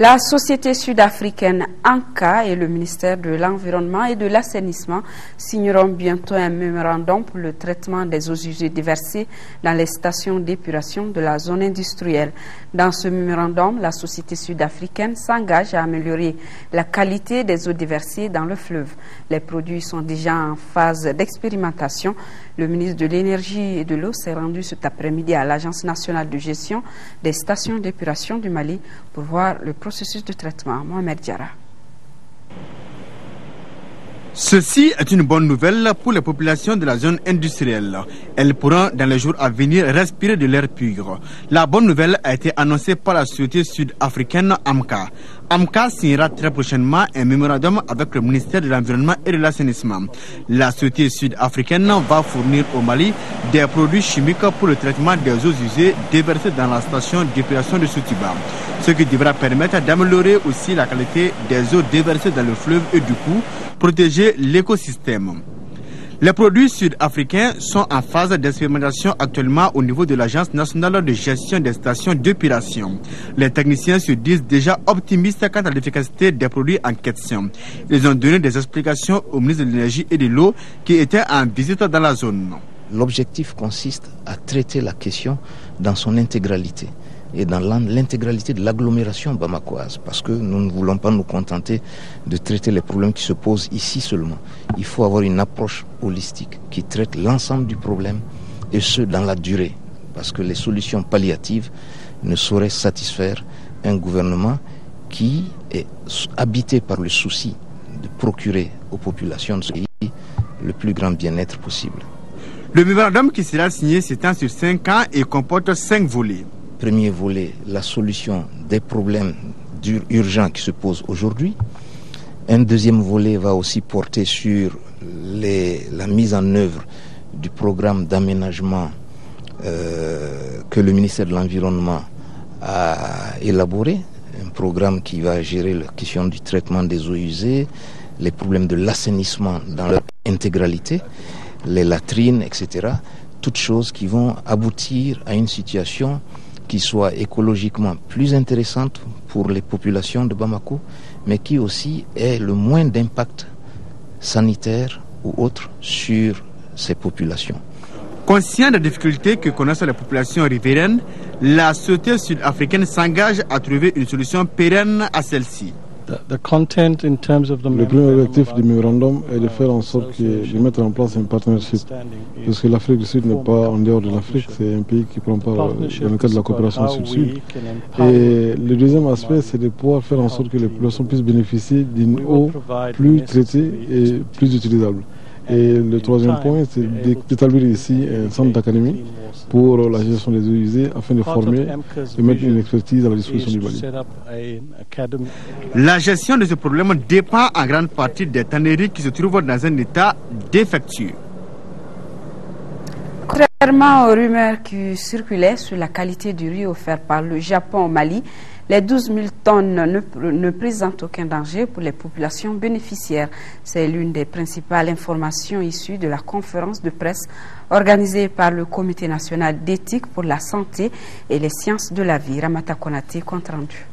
Speaker 1: La société sud-africaine ANCA et le ministère de l'Environnement et de l'Assainissement signeront bientôt un mémorandum pour le traitement des eaux usées déversées dans les stations d'épuration de la zone industrielle. Dans ce mémorandum, la société sud-africaine s'engage à améliorer la qualité des eaux déversées dans le fleuve. Les produits sont déjà en phase d'expérimentation. Le ministre de l'Énergie et de l'Eau s'est rendu cet après-midi à l'Agence nationale de gestion des stations d'épuration du Mali pour voir le processus de traitement. Mohamed Diarra.
Speaker 13: Ceci est une bonne nouvelle pour les populations de la zone industrielle. Elles pourront dans les jours à venir respirer de l'air pur. La bonne nouvelle a été annoncée par la société sud-africaine AMCA. AMCA signera très prochainement un mémorandum avec le ministère de l'Environnement et de l'Assainissement. La société sud-africaine va fournir au Mali des produits chimiques pour le traitement des eaux usées déversées dans la station d'épuration de Soutiba, ce qui devra permettre d'améliorer aussi la qualité des eaux déversées dans le fleuve et du coup protéger l'écosystème. Les produits sud-africains sont en phase d'expérimentation actuellement au niveau de l'Agence nationale de gestion des stations d'épuration. Les techniciens se disent déjà optimistes quant à l'efficacité des produits en question. Ils ont donné des explications au ministre de l'Énergie et de l'Eau qui était en visite dans la zone.
Speaker 14: L'objectif consiste à traiter la question dans son intégralité et dans l'intégralité de l'agglomération bamakoise, parce que nous ne voulons pas nous contenter de traiter les problèmes qui se posent ici seulement. Il faut avoir une approche holistique qui traite l'ensemble du problème et ce dans la durée, parce que les solutions palliatives ne sauraient satisfaire un gouvernement qui est habité par le souci de procurer aux populations de ce pays le plus grand bien-être possible.
Speaker 13: Le mémorandum qui sera signé s'étend sur 5 ans et comporte 5 volets.
Speaker 14: Premier volet, la solution des problèmes urgents qui se posent aujourd'hui. Un deuxième volet va aussi porter sur la mise en œuvre du programme d'aménagement que le ministère de l'Environnement a élaboré, un programme qui va gérer la question du traitement des eaux usées, les problèmes de l'assainissement dans leur intégralité, les latrines, etc. Toutes choses qui vont aboutir à une situation qui soit écologiquement plus intéressante pour les populations de Bamako, mais qui aussi ait le moins d'impact sanitaire ou autre sur ces populations.
Speaker 13: Conscient des difficultés que connaissent les populations riveraines, la société sud-africaine s'engage à trouver une solution pérenne à celle-ci.
Speaker 15: Le premier objectif du mémorandum est de faire en sorte de mettre en place un partnership, parce que l'Afrique du Sud n'est pas en dehors de l'Afrique, c'est un pays qui prend part dans le cadre de la coopération sud-sud. Et le deuxième aspect, c'est de pouvoir faire en sorte que les populations puissent bénéficier d'une eau plus traitée et plus utilisable. Et le troisième point, c'est d'établir ici un centre d'académie pour la gestion des eaux usées afin de former et mettre une expertise à la disposition du Mali.
Speaker 13: La gestion de ce problème dépend en grande partie des tanneries qui se trouvent dans un état défectueux.
Speaker 1: Contrairement aux rumeurs qui circulaient sur la qualité du riz offert par le Japon au Mali, les 12 000 tonnes ne présentent aucun danger pour les populations bénéficiaires. C'est l'une des principales informations issues de la conférence de presse organisée par le Comité national d'éthique pour la santé et les sciences de la vie. Ramata Konate, compte rendu.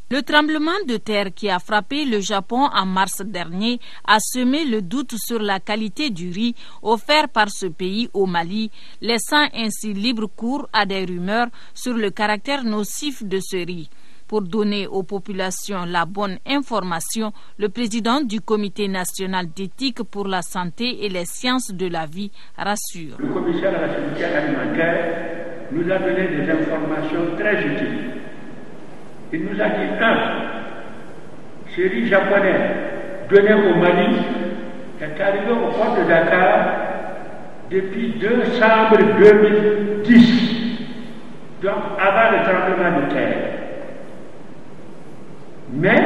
Speaker 16: Le tremblement de terre qui a frappé le Japon en mars dernier a semé le doute sur la qualité du riz offert par ce pays au Mali, laissant ainsi libre cours à des rumeurs sur le caractère nocif de ce riz. Pour donner aux populations la bonne information, le président du Comité national d'éthique pour la santé et les sciences de la vie rassure.
Speaker 17: Le commissaire à la sécurité alimentaire nous a donné des informations très utiles. Il nous a dit, ce riz japonais donné au Mali est arrivé au port de Dakar depuis 2 décembre 2010, donc avant le tremblement de terre. Mais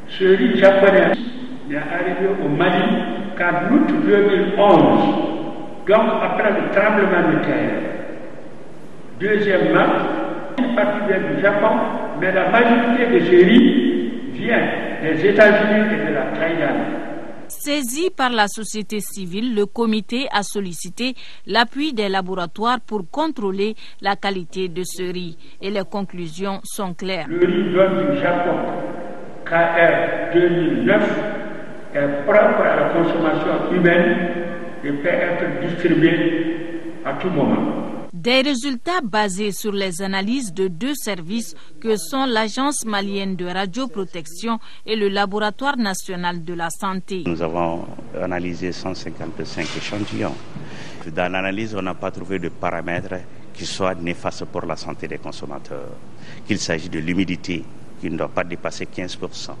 Speaker 17: ce riz japonais est arrivé au Mali qu'en août 2011, donc après le tremblement de terre. Deuxièmement, une partie vient du Japon, mais la majorité de ce riz vient des États-Unis et de la Thaïlande.
Speaker 16: Saisi par la société civile, le comité a sollicité l'appui des laboratoires pour contrôler la qualité de ce riz. Et les conclusions sont claires.
Speaker 17: Le riz donne du Japon, KR 2009, est propre à la consommation humaine et peut être distribué à tout moment.
Speaker 16: Des résultats basés sur les analyses de 2 services que sont l'Agence malienne de radioprotection et le Laboratoire national de la santé.
Speaker 18: Nous avons analysé 155 échantillons. Dans l'analyse, on n'a pas trouvé de paramètres qui soient néfastes pour la santé des consommateurs. Qu'il s'agisse de l'humidité qui ne doit pas dépasser 15%,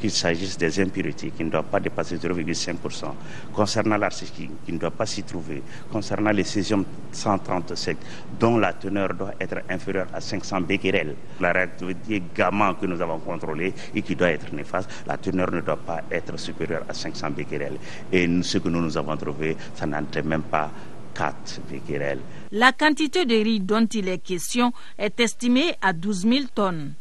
Speaker 18: qu'il s'agisse des impuretés qui ne doivent pas dépasser 0,5%, concernant l'arsénique qui ne doit pas s'y trouver, concernant les césium 137 dont la teneur doit être inférieure à 500 becquerels, la réactivité gamma que nous avons contrôlée et qui doit être néfaste, la teneur ne doit pas être supérieure à 500 becquerels. Et ce que nous avons trouvé, ça n'entrait même pas 4 becquerels.
Speaker 16: La quantité de riz dont il est question est estimée à 12 000 tonnes.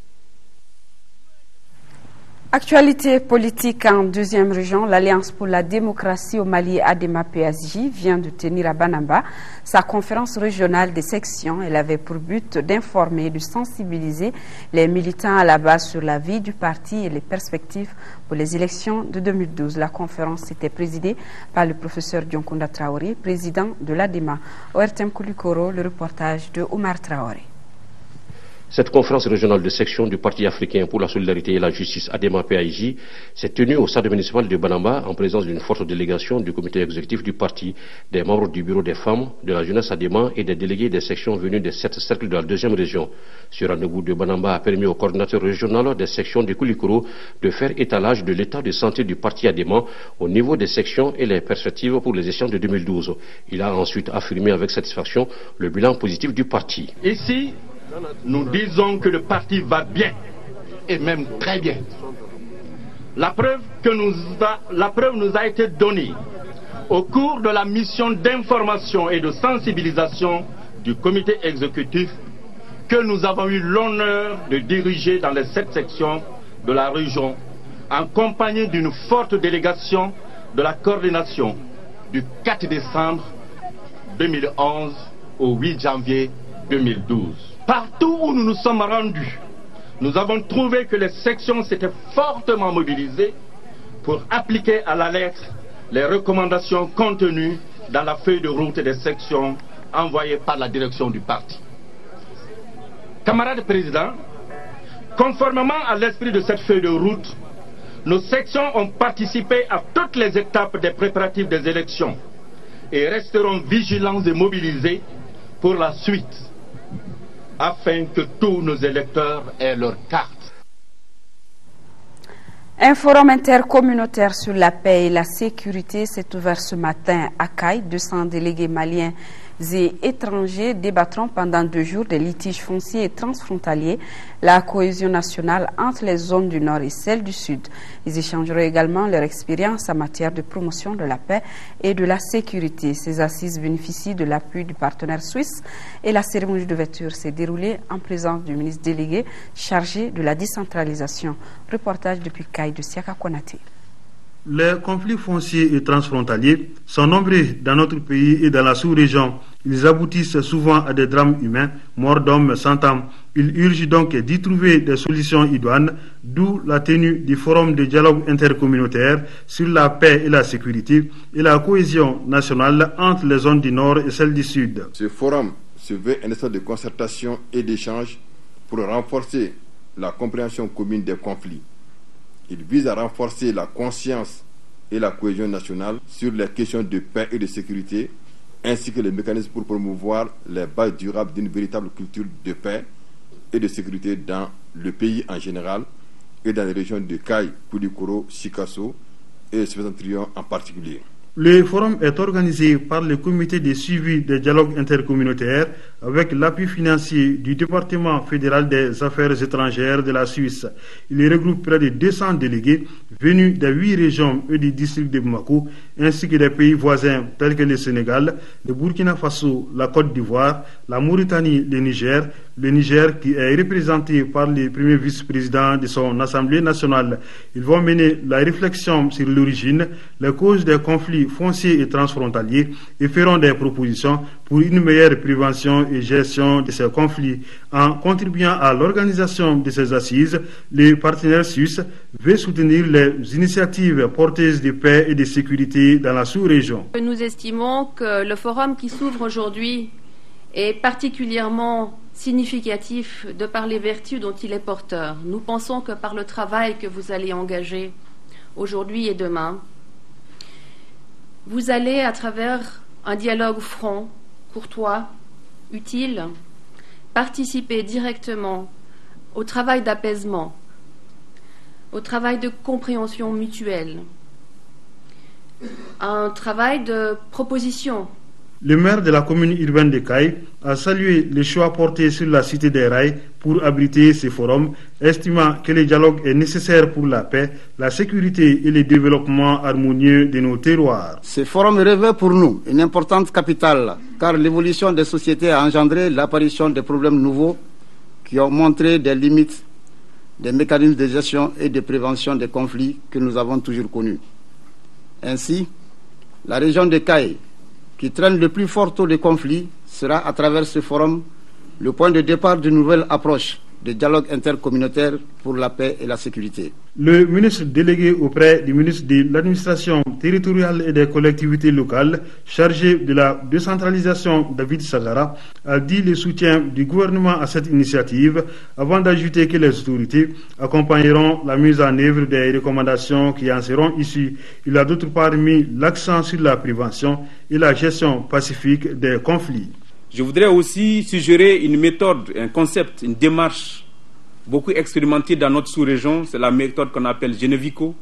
Speaker 1: Actualité politique en 2e région, l'Alliance pour la démocratie au Mali, ADEMA-PSJ, vient de tenir à Banamba sa conférence régionale des sections. Elle avait pour but d'informer et de sensibiliser les militants à la base sur la vie du parti et les perspectives pour les élections de 2012. La conférence était présidée par le professeur Dionkounda Traoré, président de l'ADEMA. ORTM Koulikoro, le reportage de Omar Traoré.
Speaker 19: Cette conférence régionale de section du Parti africain pour la solidarité et la justice ADEMA-PAIJ s'est tenue au stade municipal de Banamba en présence d'une forte délégation du comité exécutif du parti, des membres du bureau des femmes, de la jeunesse ADEMA et des délégués des sections venus des 7 cercles de la 2e région. Ce rendez-vous de Banamba a permis au coordinateur régional des sections de Koulikoro de faire étalage de l'état de santé du parti ADEMA au niveau des sections et les perspectives pour les élections de 2012. Il a ensuite affirmé avec satisfaction le bilan positif du parti.
Speaker 20: Ici, nous disons que le parti va bien, et même très bien. La preuve nous a été donnée au cours de la mission d'information et de sensibilisation du comité exécutif que nous avons eu l'honneur de diriger dans les 7 sections de la région, en compagnie d'une forte délégation de la coordination du 4 décembre 2011 au 8 janvier 2012. Partout où nous nous sommes rendus, nous avons trouvé que les sections s'étaient fortement mobilisées pour appliquer à la lettre les recommandations contenues dans la feuille de route des sections envoyée par la direction du parti. Camarades présidents, Conformément à l'esprit de cette feuille de route, nos sections ont participé à toutes les étapes des préparatifs des élections et resteront vigilants et mobilisés pour la suite, afin que tous nos électeurs aient leur carte.
Speaker 1: Un forum intercommunautaire sur la paix et la sécurité s'est ouvert ce matin à Caille. 200 délégués maliens et étrangers débattront pendant 2 jours des litiges fonciers et transfrontaliers, la cohésion nationale entre les zones du Nord et celles du Sud. Ils échangeront également leur expérience en matière de promotion de la paix et de la sécurité. Ces assises bénéficient de l'appui du partenaire suisse et la cérémonie d'ouverture s'est déroulée en présence du ministre délégué chargé de la décentralisation. Reportage depuis Caille de Siaka Konaté.
Speaker 21: Les conflits fonciers et transfrontaliers sont nombreux dans notre pays et dans la sous-région. Ils aboutissent souvent à des drames humains, morts d'hommes sans âme. Il urge donc d'y trouver des solutions idoines, d'où la tenue du forum de dialogue intercommunautaire sur la paix et la sécurité et la cohésion nationale entre les zones du Nord et celles du Sud.
Speaker 22: Ce forum se veut un espace de concertation et d'échange pour renforcer la compréhension commune des conflits. Il vise à renforcer la conscience et la cohésion nationale sur les questions de paix et de sécurité, ainsi que les mécanismes pour promouvoir les bases durables d'une véritable culture de paix et de sécurité dans le pays en général et dans les régions de Caille, Koulikoro, Sikasso et Septentrion en particulier.
Speaker 21: Le forum est organisé par le comité de suivi des dialogues intercommunautaires avec l'appui financier du département fédéral des affaires étrangères de la Suisse. Il regroupe près de 200 délégués venus des 8 régions et du district de Bamako, ainsi que des pays voisins tels que le Sénégal, le Burkina Faso, la Côte d'Ivoire, la Mauritanie, le Niger qui est représenté par le premier vice-président de son Assemblée nationale. Ils vont mener la réflexion sur l'origine, les causes des conflits fonciers et transfrontaliers et feront des propositions pour une meilleure prévention et gestion de ces conflits. En contribuant à l'organisation de ces assises, les partenaires suisses veulent soutenir les initiatives porteuses de paix et de sécurité dans la sous-région.
Speaker 23: Nous estimons que le forum qui s'ouvre aujourd'hui est particulièrement significatif de par les vertus dont il est porteur. Nous pensons que par le travail que vous allez engager aujourd'hui et demain, vous allez, à travers un dialogue franc, courtois, utile, participer directement au travail d'apaisement, au travail de compréhension mutuelle, à un travail de proposition.
Speaker 21: Le maire de la commune urbaine de Caille a salué les choix portés sur la cité des rails pour abriter ces forums, estimant que le dialogue est nécessaire pour la paix, la sécurité et le développement harmonieux de nos terroirs.
Speaker 24: Ce forum revêt pour nous une importante capitale, car l'évolution des sociétés a engendré l'apparition de problèmes nouveaux qui ont montré des limites des mécanismes de gestion et de prévention des conflits que nous avons toujours connus. Ainsi, la région de Caille, qui traîne le plus fort taux de conflits, sera à travers ce forum le point de départ d'une nouvelle approche de dialogue intercommunautaire pour la paix et la sécurité.
Speaker 21: Le ministre délégué auprès du ministre de l'administration territoriale et des collectivités locales, chargé de la décentralisation, David Sagara, a dit le soutien du gouvernement à cette initiative, avant d'ajouter que les autorités accompagneront la mise en œuvre des recommandations qui en seront issues. Il a d'autre part mis l'accent sur la prévention et la gestion pacifique des conflits.
Speaker 25: Je voudrais aussi suggérer une méthode, un concept, une démarche beaucoup expérimentée dans notre sous-région. C'est la méthode qu'on appelle Genevico.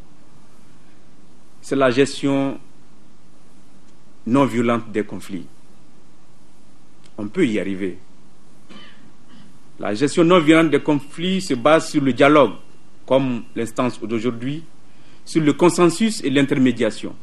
Speaker 25: C'est la gestion non violente des conflits. On peut y arriver. La gestion non violente des conflits se base sur le dialogue, comme l'instance d'aujourd'hui, sur le consensus et l'intermédiation,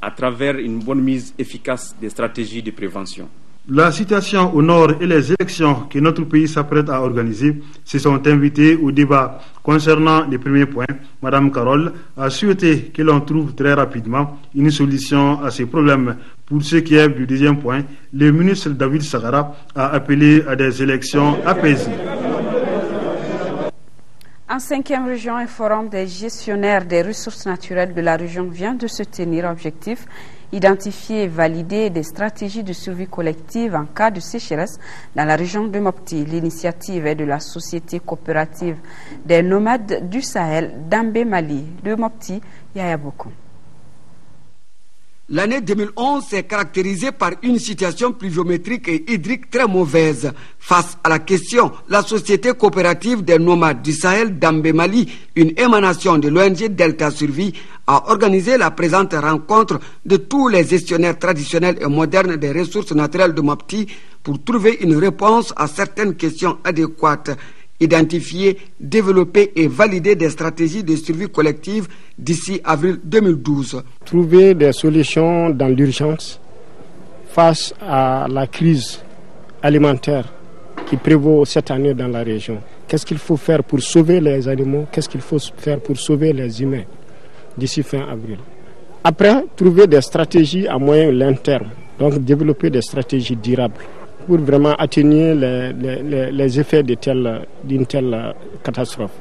Speaker 25: à travers une bonne mise efficace des stratégies de prévention.
Speaker 21: La situation au nord et les élections que notre pays s'apprête à organiser se sont invités au débat. Concernant les premiers points, Mme Carole a souhaité que l'on trouve très rapidement une solution à ces problèmes. Pour ce qui est du deuxième point, le ministre David Sagara a appelé à des élections apaisées.
Speaker 1: En 5e région, un forum des gestionnaires des ressources naturelles de la région vient de se tenir. Objectif, identifier et valider des stratégies de survie collective en cas de sécheresse dans la région de Mopti. L'initiative est de la société coopérative des nomades du Sahel d'Ambé Mali. De Mopti, Yaya Boko.
Speaker 2: L'année 2011 s'est caractérisée par une situation pluviométrique et hydrique très mauvaise. Face à la question, la société coopérative des nomades du Sahel d'Ambé Mali, une émanation de l'ONG Delta Survie, a organisé la présente rencontre de tous les gestionnaires traditionnels et modernes des ressources naturelles de Mopti pour trouver une réponse à certaines questions adéquates. Identifier, développer et valider des stratégies de survie collective d'ici avril 2012.
Speaker 3: Trouver des solutions dans l'urgence face à la crise alimentaire qui prévaut cette année dans la région. Qu'est-ce qu'il faut faire pour sauver les animaux? Qu'est-ce qu'il faut faire pour sauver les humains d'ici fin avril? Après, trouver des stratégies à moyen et long terme, donc développer des stratégies durables pour vraiment atténuer les effets d'une telle catastrophe.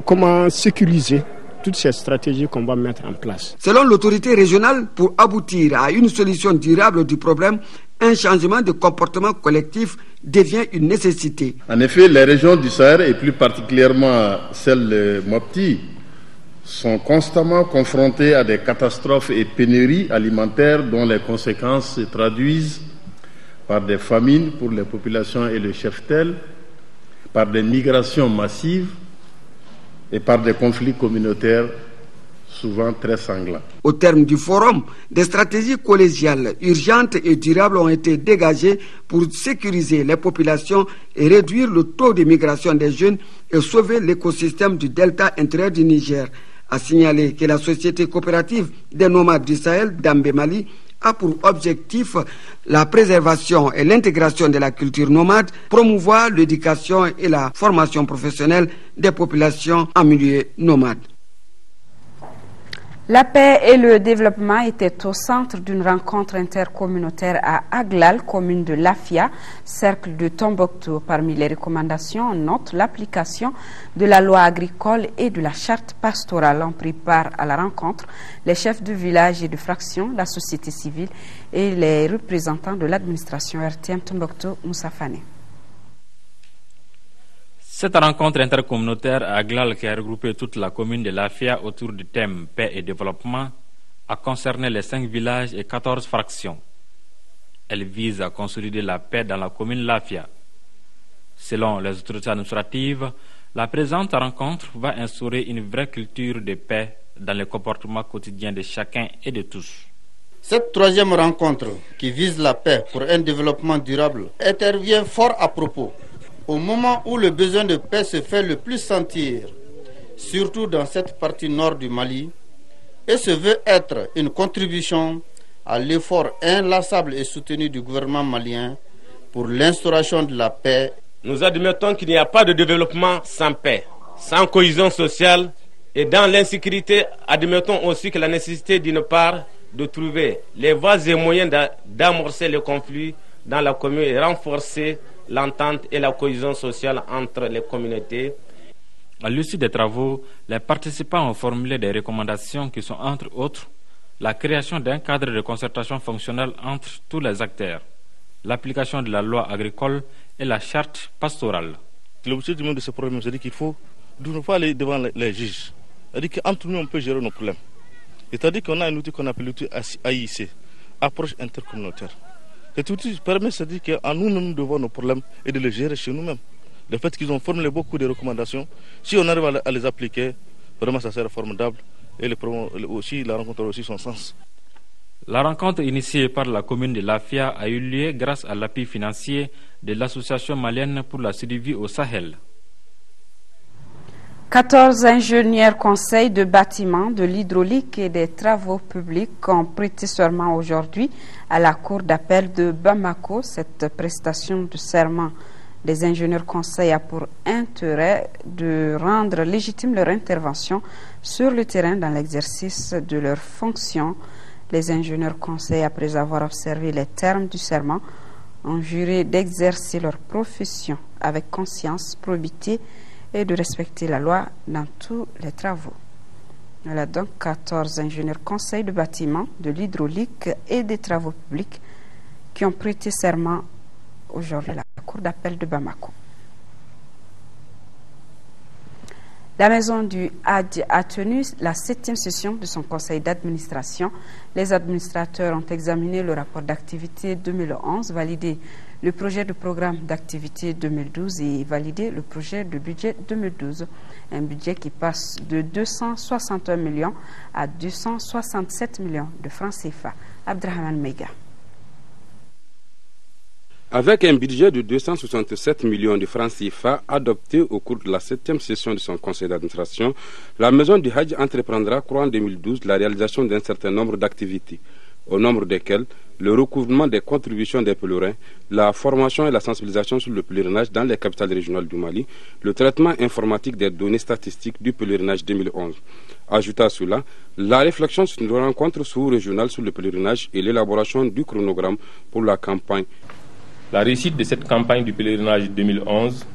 Speaker 3: Comment sécuriser toutes ces stratégies qu'on va mettre en place?
Speaker 2: Selon l'autorité régionale, pour aboutir à une solution durable du problème, un changement de comportement collectif devient une nécessité.
Speaker 4: En effet, les régions du Sahel, et plus particulièrement celle de Mopti, sont constamment confrontées à des catastrophes et pénuries alimentaires dont les conséquences se traduisent par des famines pour les populations et le cheptel, par des migrations massives et par des conflits communautaires souvent très sanglants.
Speaker 2: Au terme du forum, des stratégies collégiales urgentes et durables ont été dégagées pour sécuriser les populations et réduire le taux de migration des jeunes et sauver l'écosystème du delta intérieur du Niger. A signaler que la société coopérative des nomades du Sahel d'Ambé Mali a pour objectif la préservation et l'intégration de la culture nomade, promouvoir l'éducation et la formation professionnelle des populations en milieu nomade.
Speaker 1: La paix et le développement étaient au centre d'une rencontre intercommunautaire à Aglal, commune de Lafia, cercle de Tombouctou. Parmi les recommandations, on note l'application de la loi agricole et de la charte pastorale. Ont pris part à la rencontre les chefs de village et de fraction, la société civile et les représentants de l'administration RTM Tombouctou, Moussa Fane.
Speaker 5: Cette rencontre intercommunautaire à Aglal, qui a regroupé toute la commune de Lafia autour du thème paix et développement, a concerné les 5 villages et 14 fractions. Elle vise à consolider la paix dans la commune Lafia. Selon les autorités administratives, la présente rencontre va instaurer une vraie culture de paix dans le comportement quotidien de chacun et de tous.
Speaker 24: Cette 3e rencontre, qui vise la paix pour un développement durable, intervient fort à propos au moment où le besoin de paix se fait le plus sentir, surtout dans cette partie nord du Mali, et se veut être une contribution à l'effort inlassable et soutenu du gouvernement malien pour l'instauration de la paix.
Speaker 7: Nous admettons qu'il n'y a pas de développement sans paix, sans cohésion sociale, et dans l'insécurité, admettons aussi que la nécessité d'une part de trouver les voies et moyens d'amorcer le conflit dans la commune et renforcer l'entente et la cohésion sociale entre les communautés.
Speaker 5: À l'issue des travaux, les participants ont formulé des recommandations qui sont, entre autres, la création d'un cadre de concertation fonctionnelle entre tous les acteurs, l'application de la loi agricole et la charte pastorale.
Speaker 26: L'objectif de ce problème, c'est qu'il faut ne pas aller devant les juges. C'est-à-dire qu'entre nous, on peut gérer nos problèmes. C'est-à-dire qu'on a un outil qu'on appelle l'outil AIC, approche intercommunautaire. Cet outil permet de dire qu'à nous-mêmes de voir nos problèmes et de les gérer chez nous-mêmes. Le fait qu'ils ont formulé beaucoup de recommandations, si on arrive à les appliquer, vraiment ça sera formidable et la rencontre a aussi son sens.
Speaker 5: La rencontre initiée par la commune de Lafia a eu lieu grâce à l'appui financier de l'Association malienne pour la survie au Sahel.
Speaker 1: 14 ingénieurs conseils de bâtiments, de l'hydraulique et des travaux publics ont prêté serment aujourd'hui à la Cour d'appel de Bamako. Cette prestation de serment des ingénieurs conseils a pour intérêt de rendre légitime leur intervention sur le terrain dans l'exercice de leurs fonctions. Les ingénieurs conseils, après avoir observé les termes du serment, ont juré d'exercer leur profession avec conscience, probité et de respecter la loi dans tous les travaux. Voilà donc 14 ingénieurs conseils de bâtiment, de l'hydraulique et des travaux publics qui ont prêté serment aujourd'hui à la Cour d'appel de Bamako. La maison du Hadj a tenu la 7e session de son conseil d'administration. Les administrateurs ont examiné le rapport d'activité 2011, validé le projet de programme d'activité 2012 et validé le projet de budget 2012. Un budget qui passe de 261 millions à 267 millions de francs CFA. Abdrahman Mega.
Speaker 6: Avec un budget de 267 millions de francs CFA adopté au cours de la 7e session de son conseil d'administration, la maison du Hadj entreprendra courant 2012 la réalisation d'un certain nombre d'activités, au nombre desquelles le recouvrement des contributions des pèlerins, la formation et la sensibilisation sur le pèlerinage dans les capitales régionales du Mali, le traitement informatique des données statistiques du pèlerinage 2011. Ajouté à cela, la réflexion sur une rencontre sous-régionale sur le pèlerinage et l'élaboration du chronogramme pour la campagne.
Speaker 8: La réussite de cette campagne du pèlerinage 2011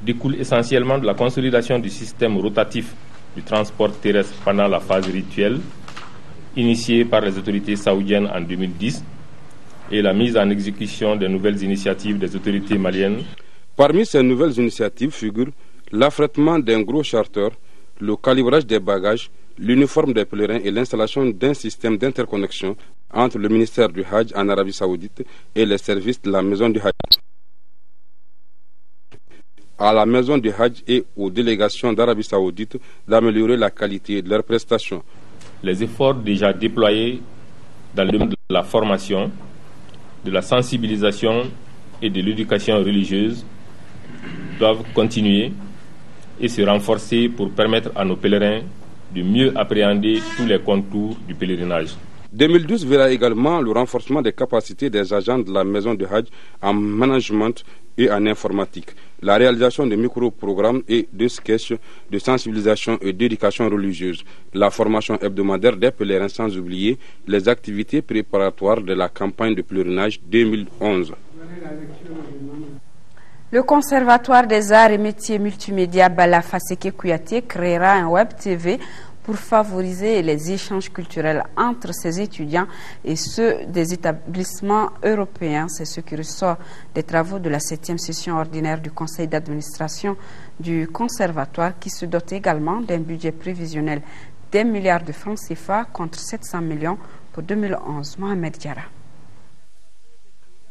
Speaker 8: découle essentiellement de la consolidation du système rotatif du transport terrestre pendant la phase rituelle, initiée par les autorités saoudiennes en 2010, et la mise en exécution des nouvelles initiatives des autorités maliennes.
Speaker 6: Parmi ces nouvelles initiatives figurent l'affrètement d'un gros charter, le calibrage des bagages, l'uniforme des pèlerins et l'installation d'un système d'interconnexion entre le ministère du Hadj en Arabie Saoudite et les services de la maison du Hadj. À la maison du Hadj et aux délégations d'Arabie Saoudite d'améliorer la qualité de leurs prestations.
Speaker 8: Les efforts déjà déployés dans le domaine de la formation, de la sensibilisation et de l'éducation religieuse doivent continuer et se renforcer pour permettre à nos pèlerins de mieux appréhender tous les contours du pèlerinage.
Speaker 6: 2012 verra également le renforcement des capacités des agents de la maison du Hadj en management et en informatique, la réalisation de micro-programmes et de sketchs de sensibilisation et d'éducation religieuse, la formation hebdomadaire des pèlerins sans oublier les activités préparatoires de la campagne de pèlerinage 2011.
Speaker 1: Le Conservatoire des arts et métiers multimédia Bala Faseke Kouyaté créera un web TV pour favoriser les échanges culturels entre ses étudiants et ceux des établissements européens. C'est ce qui ressort des travaux de la 7e session ordinaire du conseil d'administration du Conservatoire qui se dote également d'un budget prévisionnel d'1 milliard de francs CFA contre 700 millions pour 2011. Mohamed Diarra.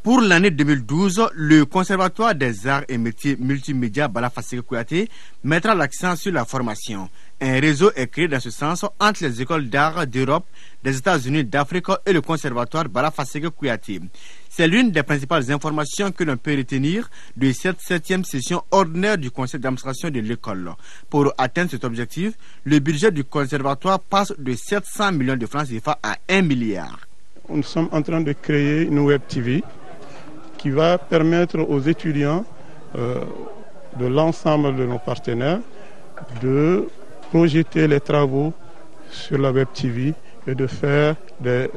Speaker 13: Pour l'année 2012, le Conservatoire des arts et métiers multimédia Bala Faseke Kouyaté mettra l'accent sur la formation. Un réseau est créé dans ce sens entre les écoles d'art d'Europe, des États-Unis, d'Afrique et le Conservatoire Bala Faseke Kouyaté. C'est l'une des principales informations que l'on peut retenir de cette 7e session ordinaire du conseil d'administration de l'école. Pour atteindre cet objectif, le budget du Conservatoire passe de 700 millions de francs CFA à 1 milliard.
Speaker 9: Nous sommes en train de créer une web TV qui va permettre aux étudiants de l'ensemble de nos partenaires de projeter les travaux sur la web TV et de faire des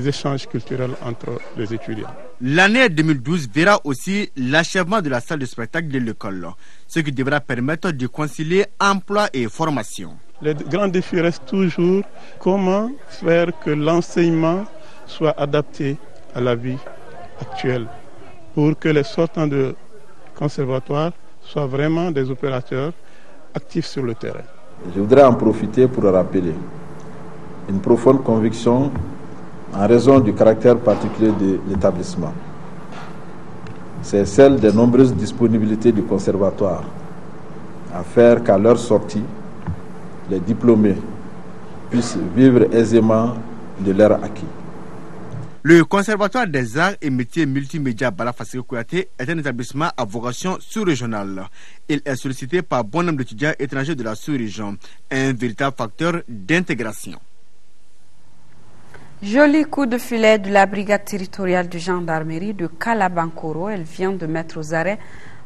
Speaker 9: échanges culturels entre les étudiants.
Speaker 13: L'année 2012 verra aussi l'achèvement de la salle de spectacle de l'école, ce qui devra permettre de concilier emploi et formation.
Speaker 9: Le grand défi reste toujours comment faire que l'enseignement soit adapté à la vie actuelle, pour que les sortants de conservatoire soient vraiment des opérateurs actifs sur le terrain.
Speaker 10: Je voudrais en profiter pour rappeler une profonde conviction en raison du caractère particulier de l'établissement. C'est celle des nombreuses disponibilités du conservatoire à faire qu'à leur sortie, les diplômés puissent vivre aisément de leur acquis.
Speaker 13: Le Conservatoire des arts et métiers multimédia Bala Faseke Kouyaté est un établissement à vocation sous-régionale. Il est sollicité par bon nombre d'étudiants étrangers de la sous-région, un véritable facteur d'intégration.
Speaker 1: Joli coup de filet de la brigade territoriale de gendarmerie de Kalabankoro. Elle vient de mettre aux arrêts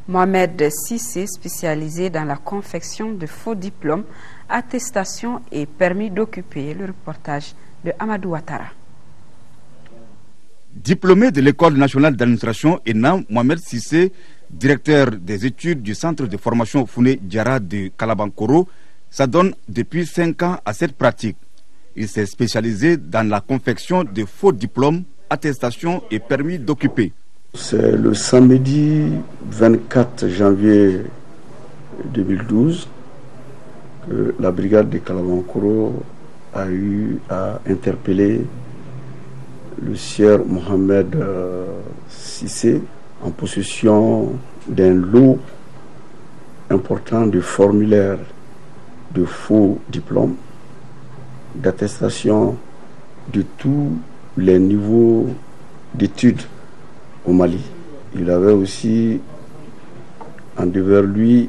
Speaker 1: Mohamed Sissé, spécialisé dans la confection de faux diplômes, attestations et permis d'occuper. Le reportage de Amadou Ouattara.
Speaker 11: Diplômé de l'École nationale d'administration ENAM, Mohamed Sissé, directeur des études du centre de formation Founé Diarra de Kalabankoro, s'adonne depuis 5 ans à cette pratique. Il s'est spécialisé dans la confection de faux diplômes, attestations et permis d'occuper.
Speaker 12: C'est le samedi 24 janvier 2012 que la brigade de Kalabankoro a eu à interpeller le sieur Mohamed Sissé en possession d'un lot important de formulaires de faux diplômes, d'attestation de tous les niveaux d'études au Mali. Il avait aussi en devers lui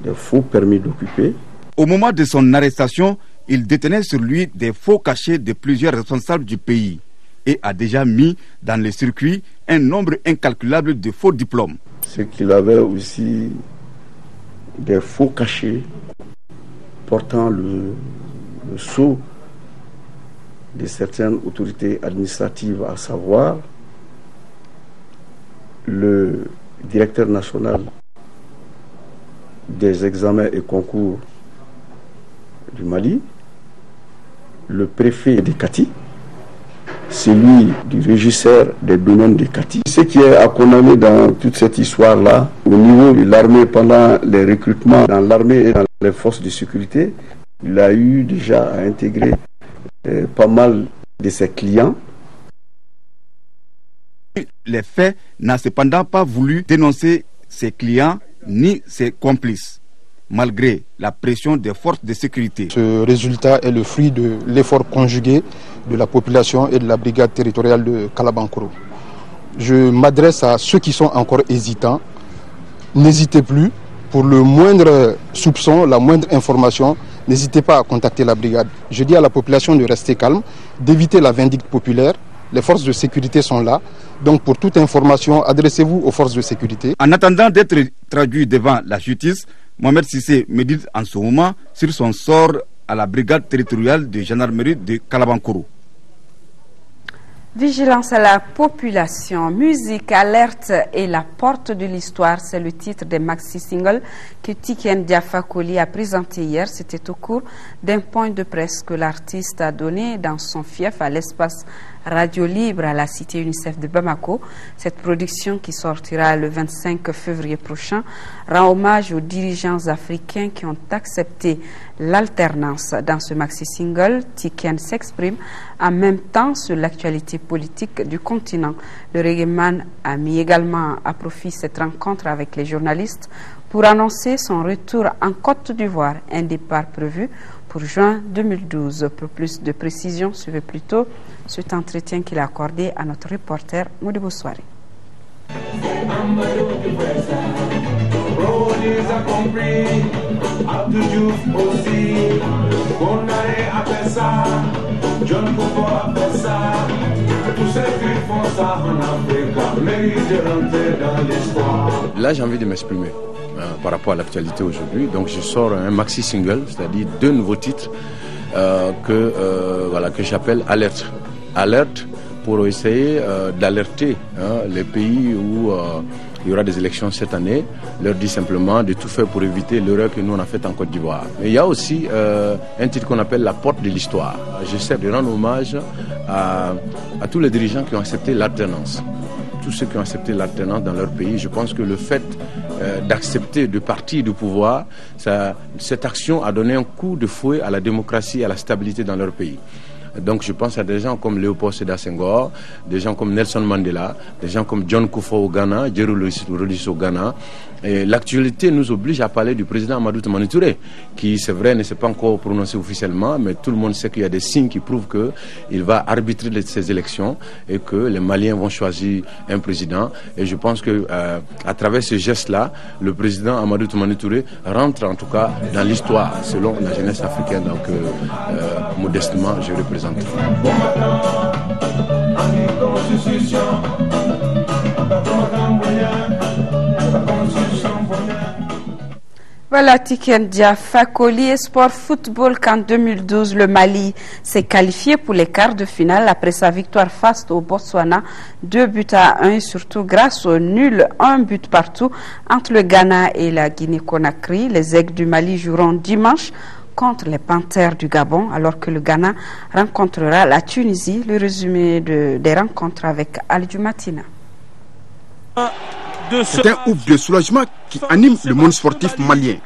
Speaker 12: des faux permis d'occuper.
Speaker 11: Au moment de son arrestation, il détenait sur lui des faux cachets de plusieurs responsables du pays et a déjà mis dans le circuit un nombre incalculable de faux diplômes.
Speaker 12: C'est qu'il avait aussi des faux cachets portant le sceau de certaines autorités administratives, à savoir le directeur national des examens et concours du Mali, le préfet de Kati, celui du régisseur des domaines de Kati. Ce qui est à condamner dans toute cette histoire-là, au niveau de l'armée, pendant les recrutements dans l'armée et dans les forces de sécurité, il a eu déjà à intégrer pas mal de ses clients.
Speaker 11: Les faits n'a cependant pas voulu dénoncer ses clients ni ses complices, malgré la pression des forces de sécurité.
Speaker 14: Ce résultat est le fruit de l'effort conjugué de la population et de la brigade territoriale de Kalabankoro. Je m'adresse à ceux qui sont encore hésitants. N'hésitez plus, pour le moindre soupçon, la moindre information, n'hésitez pas à contacter la brigade. Je dis à la population de rester calme, d'éviter la vindicte populaire. Les forces de sécurité sont là. Donc pour toute information, adressez-vous aux forces de sécurité.
Speaker 11: En attendant d'être traduit devant la justice, Mohamed Sissé médite en ce moment sur son sort à la brigade territoriale de gendarmerie de Kalabankoro.
Speaker 1: Vigilance à la population, musique, alerte et la porte de l'histoire, c'est le titre des maxi-singles que Tiken Diafa Koli a présenté hier. C'était au cours d'un point de presse que l'artiste a donné dans son fief à l'espace Radio Libre à la cité UNICEF de Bamako. Cette production qui sortira le 25 février prochain rend hommage aux dirigeants africains qui ont accepté l'alternance. Dans ce maxi-single, Tiken s'exprime en même temps sur l'actualité politique du continent. Le reggaeman a mis également à profit cette rencontre avec les journalistes pour annoncer son retour en Côte d'Ivoire, un départ prévu pour juin 2012. Pour plus de précisions, suivez plutôt cet entretien qu'il a accordé à notre reporter Modibo Soare.
Speaker 15: Là, j'ai envie de m'exprimer par rapport à l'actualité aujourd'hui. Donc, je sors un maxi-single, c'est-à-dire 2 nouveaux titres que j'appelle Alerte. Alerte pour essayer d'alerter les pays où il y aura des élections cette année, leur dit simplement de tout faire pour éviter l'erreur que nous on a faite en Côte d'Ivoire. Mais il y a aussi un titre qu'on appelle la porte de l'histoire. J'essaie de rendre hommage à tous les dirigeants qui ont accepté l'alternance. Tous ceux qui ont accepté l'alternance dans leur pays. Je pense que le fait d'accepter de partir du pouvoir, cette action a donné un coup de fouet à la démocratie et à la stabilité dans leur pays. Donc je pense à des gens comme Léopold Sédar Senghor, des gens comme Nelson Mandela, des gens comme John Kufuor au Ghana, Jerry Rawlings au Ghana. L'actualité nous oblige à parler du président Amadou Toumani Touré, qui c'est vrai ne s'est pas encore prononcé officiellement, mais tout le monde sait qu'il y a des signes qui prouvent qu'il va arbitrer ces élections et que les Maliens vont choisir un président. Et je pense que à travers ce geste-là, le président Amadou Toumani Touré rentre en tout cas dans l'histoire selon la jeunesse africaine. Donc modestement, je représente.
Speaker 1: Voilà, Tiken Diafa Koli, Sport Football qu'en 2012, le Mali s'est qualifié pour les quarts de finale après sa victoire face au Botswana, 2-1 et surtout grâce au nul, 1 but partout entre le Ghana et la Guinée-Conakry. Les Aigles du Mali joueront dimanche contre les Panthères du Gabon, alors que le Ghana rencontrera la Tunisie. Le résumé des rencontres avec Ali Dumatina.
Speaker 16: C'est un ouf de soulagement qui anime le monde sportif malien.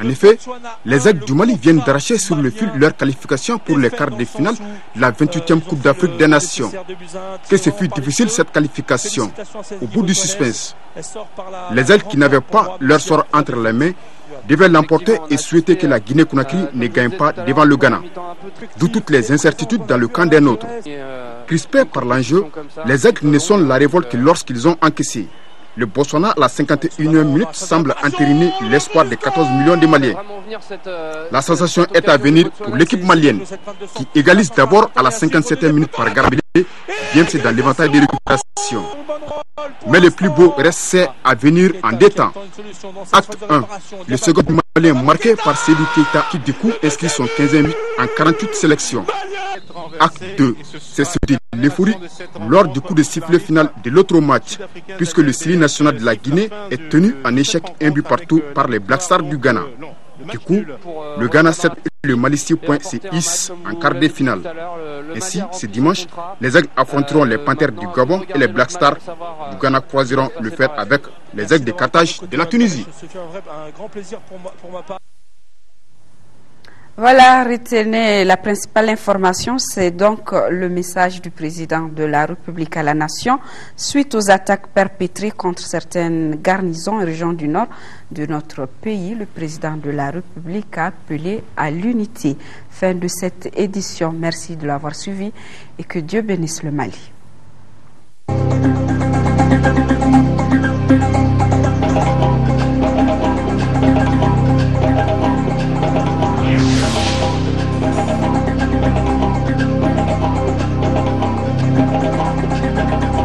Speaker 16: En effet, les Aigles du Mali viennent d'arracher sur le fil leur qualification pour les quarts de finale de la 28e Coupe d'Afrique des Nations. Que ce fut difficile cette qualification, au bout du suspense. Les Aigles qui n'avaient pas leur sort entre les mains devaient l'emporter et souhaiter que la Guinée-Conakry ne gagne pas devant le Ghana. D'où toutes les incertitudes dans le camp des nôtres. Crispés par l'enjeu, les Aigles ne sont la révolte que lorsqu'ils ont encaissé. Le Botswana, à la 51e minute, semble entériner l'espoir de 14 millions de Maliens. La sensation est à venir pour l'équipe malienne, qui égalise d'abord à la 57e minute par Garbelé, bien que dans l'éventail de récupération. Mais le plus beau reste à venir en deux temps. Acte 1, le second du Malien marqué par Seydou Keita qui du coup inscrit son 15e but en 48 sélections. Acte 2, c'est celui de l'euphorie lors du coup de sifflet final de l'autre match, puisque le série national de la Guinée est tenu en échec un but partout par les Black Stars du Ghana. Du coup, le Ghana 7 et le Mali 6 points se hissent en quart de finale. Ainsi, ce dimanche, les Aigles affronteront les Panthères du Gabon et les Black Stars du Ghana croiseront le fer avec les Aigles de Carthage de la Tunisie.
Speaker 1: Voilà, retenez la principale information, c'est donc le message du président de la République à la nation suite aux attaques perpétrées contre certaines garnisons et régions du nord de notre pays. Le président de la République a appelé à l'unité. Fin de cette édition. Merci de l'avoir suivi et que Dieu bénisse le Mali.